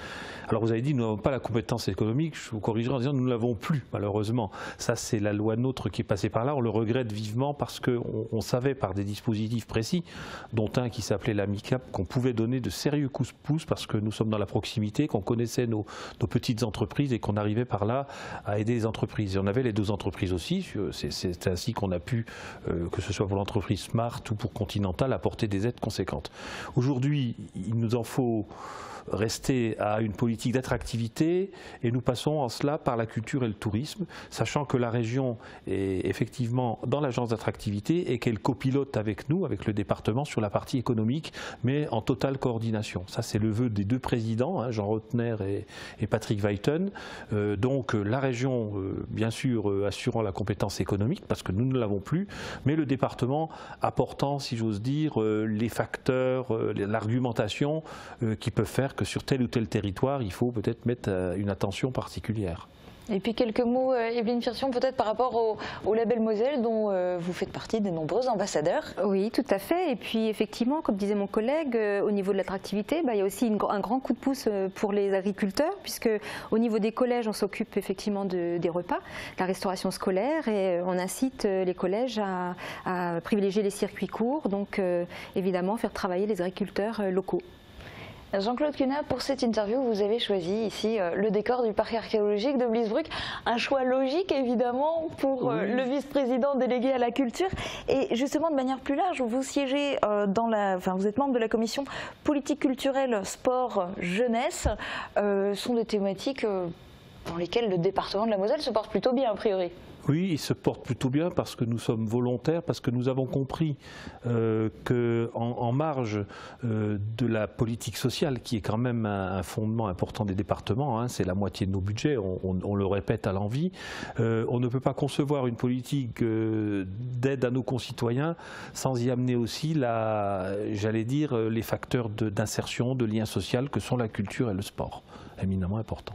Alors vous avez dit, nous n'avons pas la compétence économique, je vous corrigerai en disant nous ne l'avons plus malheureusement. Ça c'est la loi NOTRe qui est passée par là, on le regrette vivement parce qu'on savait par des dispositifs précis, dont un qui s'appelait l'AMICAP, qu'on pouvait donner de sérieux coups de pouce parce que nous sommes dans la proximité, qu'on connaissait nos petites entreprises et qu'on arrivait par là à aider les entreprises. Et on avait les deux entreprises aussi, c'est ainsi qu'on a pu, que ce soit pour l'entreprise Smart ou pour Continental, apporter des aides conséquentes. Aujourd'hui, il nous en faut rester à une politique d'attractivité et nous passons en cela par la culture et le tourisme, sachant que la région est effectivement dans l'agence d'attractivité et qu'elle copilote avec nous, avec le département, sur la partie économique, mais en totale coordination. Ça c'est le vœu des deux présidents, Jean Rotner et Patrick Weiten. Donc la région, bien sûr, assurant la compétence économique, parce que nous ne l'avons plus, mais le département apportant, si j'ose dire, les facteurs, l'argumentation qui peuvent faire que sur tel ou tel territoire, il faut peut-être mettre une attention particulière. Et puis quelques mots, Evelyne Firtion, peut-être par rapport au label Moselle dont vous faites partie des nombreux ambassadeurs. Oui, tout à fait. Et puis effectivement, comme disait mon collègue, au niveau de l'attractivité, il y a aussi un grand coup de pouce pour les agriculteurs, puisque au niveau des collèges, on s'occupe effectivement des repas, de la restauration scolaire, et on incite les collèges à privilégier les circuits courts, donc évidemment faire travailler les agriculteurs locaux. Jean-Claude Cunat, pour cette interview, vous avez choisi ici le décor du parc archéologique de Bliesbruck. Un choix logique, évidemment, pour le vice-président délégué à la culture. Et justement, de manière plus large, vous siégez vous êtes membre de la commission politique culturelle, sport, jeunesse. Sont des thématiques dans lesquelles le département de la Moselle se porte plutôt bien, a priori. Oui, il se porte plutôt bien parce que nous sommes volontaires, parce que nous avons compris qu'en marge de la politique sociale, qui est quand même un fondement important des départements, c'est la moitié de nos budgets, on le répète à l'envi, on ne peut pas concevoir une politique d'aide à nos concitoyens sans y amener aussi, j'allais dire, les facteurs d'insertion, de lien social que sont la culture et le sport, éminemment important.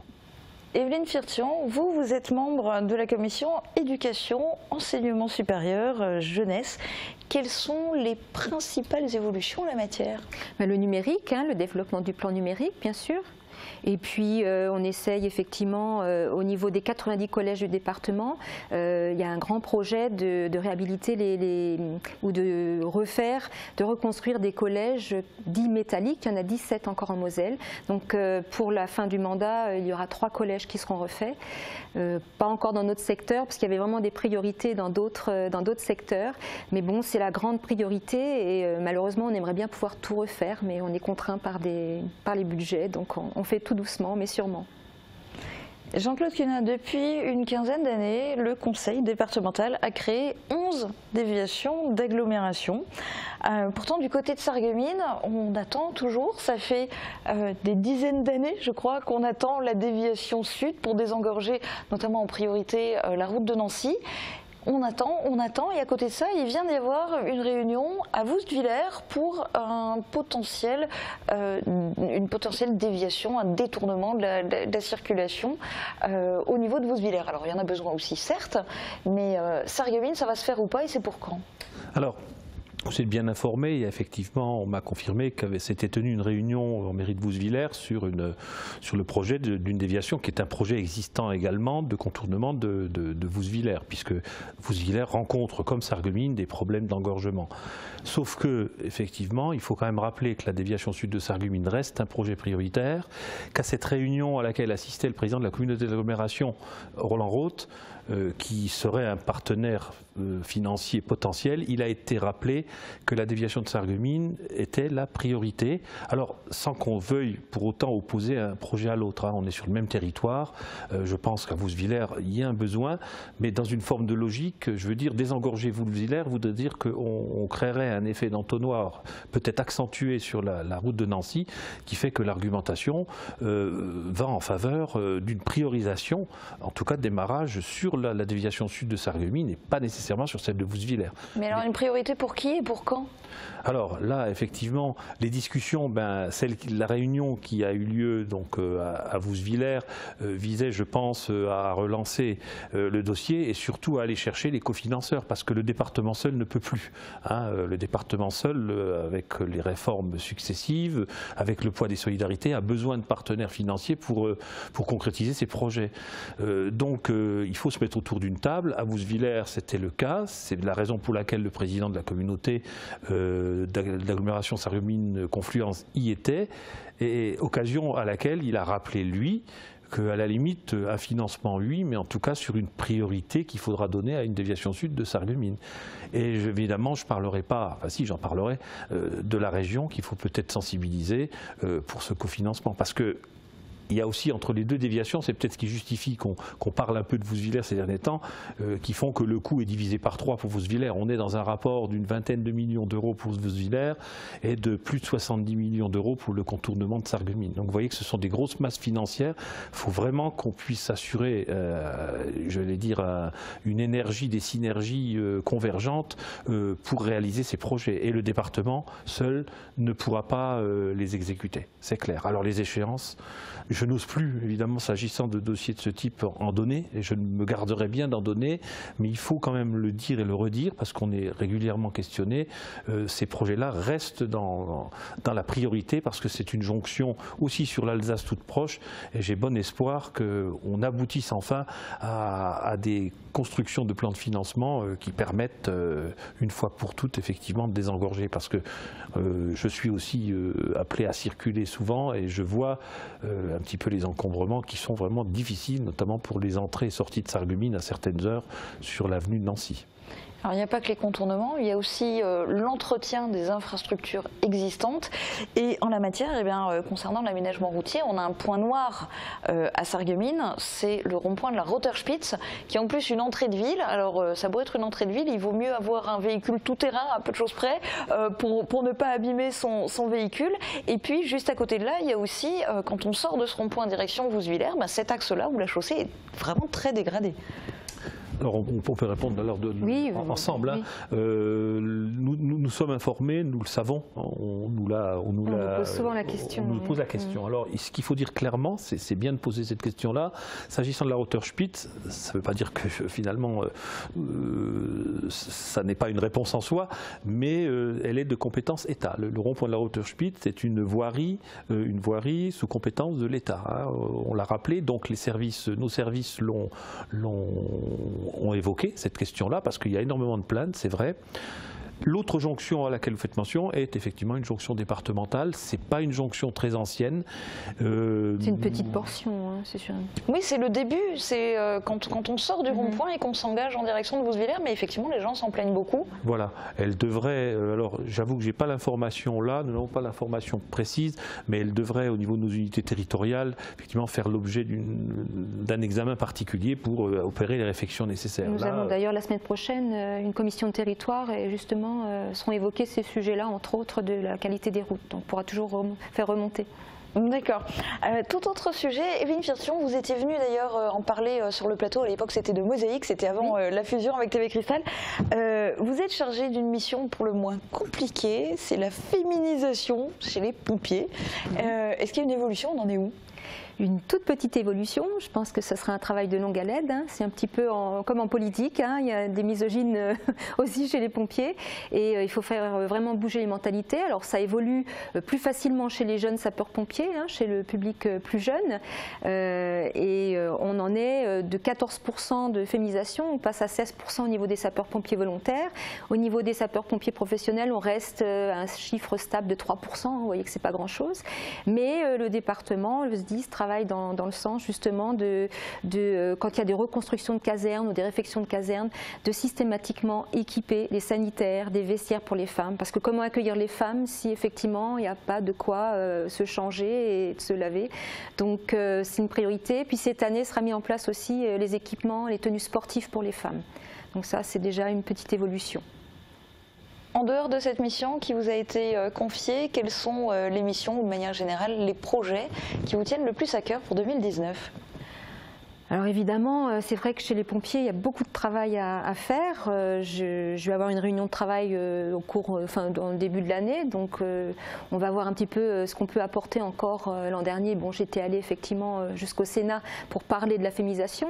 Evelyne Firtion, vous êtes membre de la commission éducation, enseignement supérieur, jeunesse. Quelles sont les principales évolutions en la matière? Le numérique, le développement du plan numérique, bien sûr. Et puis on essaye effectivement au niveau des 90 collèges du département, il y a un grand projet de réhabiliter ou de reconstruire des collèges dits métalliques. Il y en a 17 encore en Moselle. Donc pour la fin du mandat, il y aura 3 collèges qui seront refaits. Pas encore dans notre secteur, parce qu'il y avait vraiment des priorités dans d'autres secteurs. Mais bon, c'est la grande priorité et malheureusement, on aimerait bien pouvoir tout refaire, mais on est contraint par les budgets, donc on fait tout doucement, mais sûrement. Jean-Claude Cunat, depuis une quinzaine d'années, le conseil départemental a créé 11 déviations d'agglomération. Pourtant, du côté de Sarreguemines, on attend toujours, ça fait des dizaines d'années, je crois, qu'on attend la déviation sud pour désengorger, notamment en priorité, la route de Nancy. On attend, et à côté de ça, il vient d'y avoir une réunion à Woustviller pour une potentielle déviation, un détournement de la circulation au niveau de Woustviller. Alors, il y en a besoin aussi, certes, mais Sarreguemines, ça va se faire ou pas, et c'est pour quand? Alors, Vous êtes bien informé et effectivement on m'a confirmé que s'était tenue une réunion en mairie de Vouzevillers sur le projet d'une déviation qui est un projet existant également de contournement de Vouzevillers, puisque Vouzevillers rencontre comme Sarreguemines des problèmes d'engorgement. Sauf que effectivement il faut quand même rappeler que la déviation sud de Sarreguemines reste un projet prioritaire, qu'à cette réunion à laquelle assistait le président de la communauté d'agglomération Roland Roth, qui serait un partenaire financier potentiel, il a été rappelé que la déviation de Sarreguemines était la priorité. Alors, sans qu'on veuille pour autant opposer un projet à l'autre, hein. On est sur le même territoire, je pense qu'à Vouzevillers, il y a un besoin, mais dans une forme de logique, je veux dire, désengorger Vouzevillers voudrait dire qu'on créerait un effet d'entonnoir, peut-être accentué sur la route de Nancy, qui fait que l'argumentation va en faveur d'une priorisation, en tout cas de démarrage sur la déviation sud de Sarreguemines et pas nécessairement sur celle de Vouzevillers. Mais alors une priorité pour qui et pour quand? Alors là, effectivement, les discussions, la réunion qui a eu lieu donc, à Vouzevillers visait, je pense, à relancer le dossier et surtout à aller chercher les cofinanceurs, parce que le département seul ne peut plus. Hein. Le département seul, avec les réformes successives, avec le poids des solidarités, a besoin de partenaires financiers pour concrétiser ses projets. Donc il faut se mettre autour d'une table. À Vouzevillers, c'était le cas. C'est la raison pour laquelle le président de la communauté d'agglomération Sarreguemines Confluence y était, et occasion à laquelle il a rappelé, lui, qu'à la limite, un financement, oui, mais en tout cas sur une priorité qu'il faudra donner à une déviation sud de Sarreguemines. Et évidemment, je ne parlerai pas, enfin si, j'en parlerai, de la région qu'il faut peut-être sensibiliser pour ce cofinancement, parce que il y a aussi entre les deux déviations, c'est peut-être ce qui justifie qu'on parle un peu de Vouzevillers ces derniers temps, qui font que le coût est divisé par 3 pour Vouzevillers. On est dans un rapport d'une vingtaine de millions d'euros pour Vouzevillers et de plus de 70 millions d'euros pour le contournement de Sarreguemines. Donc vous voyez que ce sont des grosses masses financières. Il faut vraiment qu'on puisse assurer, je vais dire, une énergie, des synergies convergentes pour réaliser ces projets. Et le département seul ne pourra pas les exécuter, c'est clair. Alors les échéances, je n'ose plus, évidemment, s'agissant de dossiers de ce type, en donner, et je me garderai bien d'en donner, mais il faut quand même le dire et le redire, parce qu'on est régulièrement questionné. Ces projets-là restent dans la priorité, parce que c'est une jonction aussi sur l'Alsace toute proche, et j'ai bon espoir qu'on aboutisse enfin à des constructions de plans de financement qui permettent, une fois pour toutes, effectivement, de désengorger, parce que je suis aussi appelé à circuler souvent, et je vois un petit peu les encombrements qui sont vraiment difficiles, notamment pour les entrées et sorties de Sarreguemines à certaines heures sur l'avenue de Nancy. Alors il n'y a pas que les contournements, il y a aussi l'entretien des infrastructures existantes. Et en la matière, eh bien, concernant l'aménagement routier, on a un point noir à Sarreguemines, c'est le rond-point de la Rotterspitze, qui est en plus une entrée de ville. Alors ça pourrait être une entrée de ville, il vaut mieux avoir un véhicule tout-terrain, à peu de choses près, pour ne pas abîmer son véhicule. Et puis juste à côté de là, il y a aussi, quand on sort de ce rond-point en direction Vouzevillers, cet axe-là où la chaussée est vraiment très dégradée. Alors on peut répondre alors ensemble. Oui. Hein. Nous sommes informés, nous le savons, on nous pose souvent la question. On nous pose la question. Alors ce qu'il faut dire clairement, c'est bien de poser cette question-là. S'agissant de la Rotterspitze, ça ne veut pas dire que finalement ça n'est pas une réponse en soi, mais elle est de compétence État. Le rond-point de la Rotterspitze est une voirie sous compétence de l'État. Hein. On l'a rappelé, donc nos services ont évoqué cette question-là, parce qu'il y a énormément de plaintes, c'est vrai. L'autre jonction à laquelle vous faites mention est effectivement une jonction départementale. C'est pas une jonction très ancienne. C'est une petite portion, hein, c'est sûr. Oui, c'est le début. C'est quand on sort du rond-point et qu'on s'engage en direction de Vouzevillers, mais effectivement, les gens s'en plaignent beaucoup. Voilà. Elle devrait. Alors, j'avoue que j'ai pas l'information là. Nous n'avons pas l'information précise, mais elle devrait, au niveau de nos unités territoriales, effectivement, faire l'objet d'un examen particulier pour opérer les réflexions nécessaires. Nous avons d'ailleurs la semaine prochaine une commission de territoire et justement seront évoqués ces sujets-là, entre autres de la qualité des routes. Donc on pourra toujours faire remonter. D'accord. Tout autre sujet, Evelyne Firtion, vous étiez venue d'ailleurs en parler sur le plateau, à l'époque c'était de Mosaïque, c'était avant la fusion avec TV Cristal. Vous êtes chargée d'une mission pour le moins compliquée, c'est la féminisation chez les pompiers. Est-ce qu'il y a une évolution, on en est où ? une toute petite évolution. Je pense que ce sera un travail de longue haleine. Hein. C'est un petit peu comme en politique. Hein. Il y a des misogynes aussi chez les pompiers. Et il faut faire vraiment bouger les mentalités. Alors ça évolue plus facilement chez les jeunes sapeurs-pompiers, hein, chez le public plus jeune. On en est de 14% de féminisation. On passe à 16% au niveau des sapeurs-pompiers volontaires. Au niveau des sapeurs-pompiers professionnels, on reste à un chiffre stable de 3%. Vous voyez que ce n'est pas grand-chose. Mais le département, le SDIS, travaille dans le sens justement quand il y a des reconstructions de casernes ou des réfections de casernes, de systématiquement équiper les sanitaires, des vestiaires pour les femmes. Parce que comment accueillir les femmes si effectivement il n'y a pas de quoi se changer et se laver. Donc c'est une priorité. Puis cette année sera mis en place aussi les équipements, les tenues sportives pour les femmes. Donc ça, c'est déjà une petite évolution. En dehors de cette mission qui vous a été confiée, quelles sont les missions ou de manière générale les projets qui vous tiennent le plus à cœur pour 2019 ? Alors évidemment, c'est vrai que chez les pompiers, il y a beaucoup de travail à faire. Je vais avoir une réunion de travail dans le début de l'année, donc on va voir un petit peu ce qu'on peut apporter encore l'an dernier. Bon, j'étais allée effectivement jusqu'au Sénat pour parler de la féminisation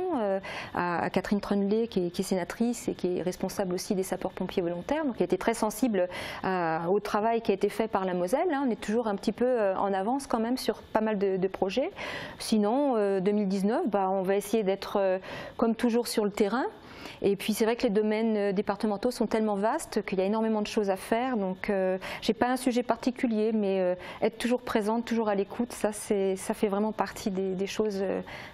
à Catherine Trunley, qui est sénatrice et qui est responsable aussi des sapeurs-pompiers volontaires, donc elle était très sensible au travail qui a été fait par la Moselle. Hein. On est toujours un petit peu en avance quand même sur pas mal de projets. Sinon, 2019, on va essayer d'être comme toujours sur le terrain. Et puis c'est vrai que les domaines départementaux sont tellement vastes qu'il y a énormément de choses à faire. Donc je n'ai pas un sujet particulier, mais être toujours présente, toujours à l'écoute, ça fait vraiment partie des choses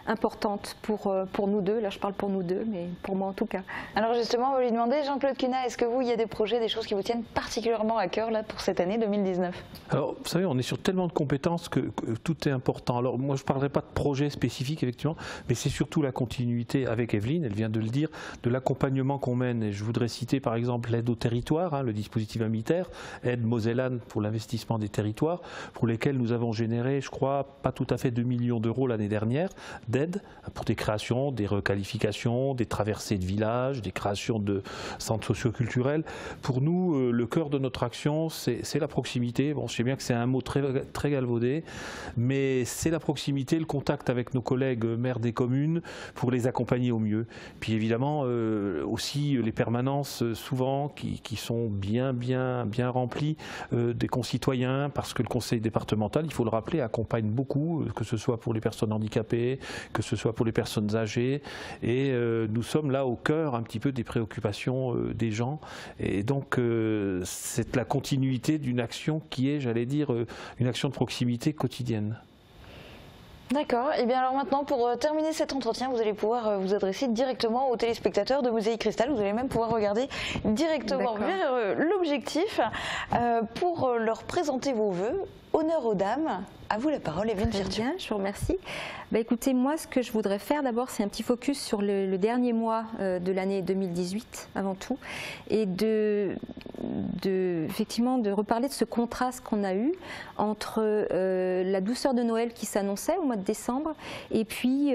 importantes pour nous deux. Là je parle pour nous deux, mais pour moi en tout cas. Alors justement, on va lui demander, Jean-Claude Cunat, est-ce que vous, il y a des projets, des choses qui vous tiennent particulièrement à cœur là, pour cette année 2019 ? Alors vous savez, on est sur tellement de compétences que tout est important. Alors moi je ne parlerai pas de projet spécifique effectivement, mais c'est surtout la continuité avec Evelyne, elle vient de le dire, de l'accompagnement qu'on mène. Et je voudrais citer par exemple l'aide au territoire, hein, le dispositif unitaire, aide Mosellane pour l'investissement des territoires, pour lesquels nous avons généré, je crois, pas tout à fait 2 millions d'euros l'année dernière d'aide pour des créations, des requalifications, des traversées de villages, des créations de centres socioculturels. Pour nous, le cœur de notre action, c'est la proximité. Bon, je sais bien que c'est un mot très galvaudé, mais c'est la proximité, le contact avec nos collègues maires des communes pour les accompagner au mieux. Puis évidemment, aussi les permanences souvent qui sont bien remplies des concitoyens, parce que le conseil départemental, il faut le rappeler, accompagne beaucoup, que ce soit pour les personnes handicapées, que ce soit pour les personnes âgées, et nous sommes là au cœur un petit peu des préoccupations des gens, et donc c'est la continuité d'une action qui est, j'allais dire, une action de proximité quotidienne. D'accord. Et bien alors maintenant, pour terminer cet entretien, vous allez pouvoir vous adresser directement aux téléspectateurs de Mosaïque Cristal. Vous allez même pouvoir regarder directement vers l'objectif pour leur présenter vos vœux. Honneur aux dames. À vous la parole, Evelyne Virtue. Bien, je vous remercie. Écoutez, moi, ce que je voudrais faire d'abord, c'est un petit focus sur le dernier mois de l'année 2018, avant tout, et effectivement de reparler de ce contraste qu'on a eu entre la douceur de Noël qui s'annonçait au mois de décembre, et puis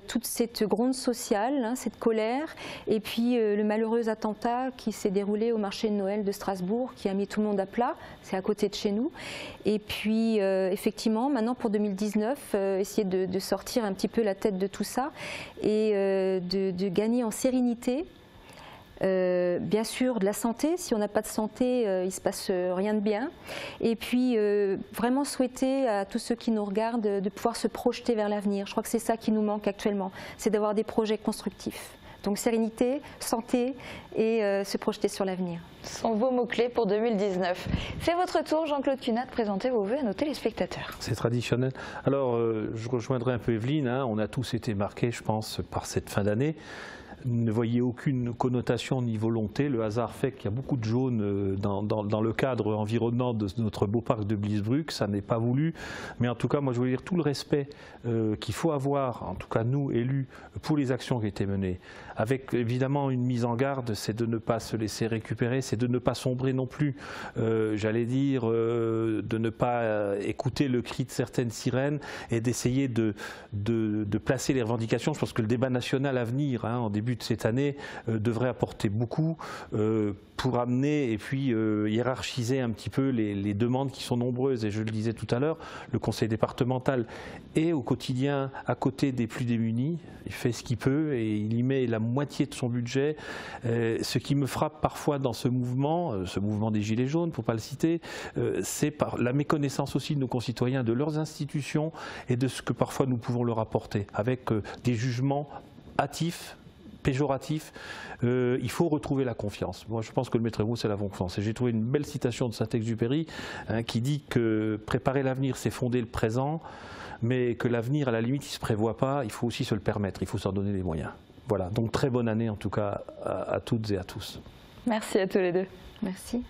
toute cette gronde sociale, hein, cette colère, et puis le malheureux attentat qui s'est déroulé au marché de Noël de Strasbourg, qui a mis tout le monde à plat, c'est à côté de chez nous, et puis effectivement, maintenant pour 2019, essayer de sortir un petit peu la tête de tout ça et de gagner en sérénité. Bien sûr de la santé, si on n'a pas de santé, il ne se passe rien de bien. Et puis vraiment souhaiter à tous ceux qui nous regardent de pouvoir se projeter vers l'avenir. Je crois que c'est ça qui nous manque actuellement, c'est d'avoir des projets constructifs. Donc sérénité, santé et se projeter sur l'avenir. Ce sont vos mots-clés pour 2019. C'est votre tour, Jean-Claude Cunat, de présenter vos vœux à nos téléspectateurs. C'est traditionnel. Alors, je rejoindrai un peu Evelyne. Hein. On a tous été marqués, je pense, par cette fin d'année. Ne voyez aucune connotation ni volonté. Le hasard fait qu'il y a beaucoup de jaunes dans le cadre environnant de notre beau parc de Bliesbruck. Ça n'est pas voulu. Mais en tout cas, moi, je veux dire tout le respect qu'il faut avoir, en tout cas nous, élus, pour les actions qui ont été menées. Avec évidemment une mise en garde, c'est de ne pas se laisser récupérer, c'est de ne pas sombrer non plus, j'allais dire, de ne pas écouter le cri de certaines sirènes et d'essayer de placer les revendications. Je pense que le débat national à venir, hein, en début début de cette année devrait apporter beaucoup pour amener et puis hiérarchiser un petit peu les demandes qui sont nombreuses. Et je le disais tout à l'heure, le conseil départemental est au quotidien à côté des plus démunis. Il fait ce qu'il peut et il y met la moitié de son budget. Ce qui me frappe parfois dans ce mouvement des Gilets jaunes, pour ne pas le citer, c'est par la méconnaissance aussi de nos concitoyens, de leurs institutions et de ce que parfois nous pouvons leur apporter, avec des jugements hâtifs, péjoratif, il faut retrouver la confiance. Moi, je pense que le maître mot, c'est la confiance. Et j'ai trouvé une belle citation de Saint-Exupéry qui dit que préparer l'avenir, c'est fonder le présent, mais que l'avenir, à la limite, il ne se prévoit pas, il faut aussi se le permettre, il faut s'en donner les moyens. Voilà, donc très bonne année en tout cas à toutes et à tous. Merci à tous les deux. Merci.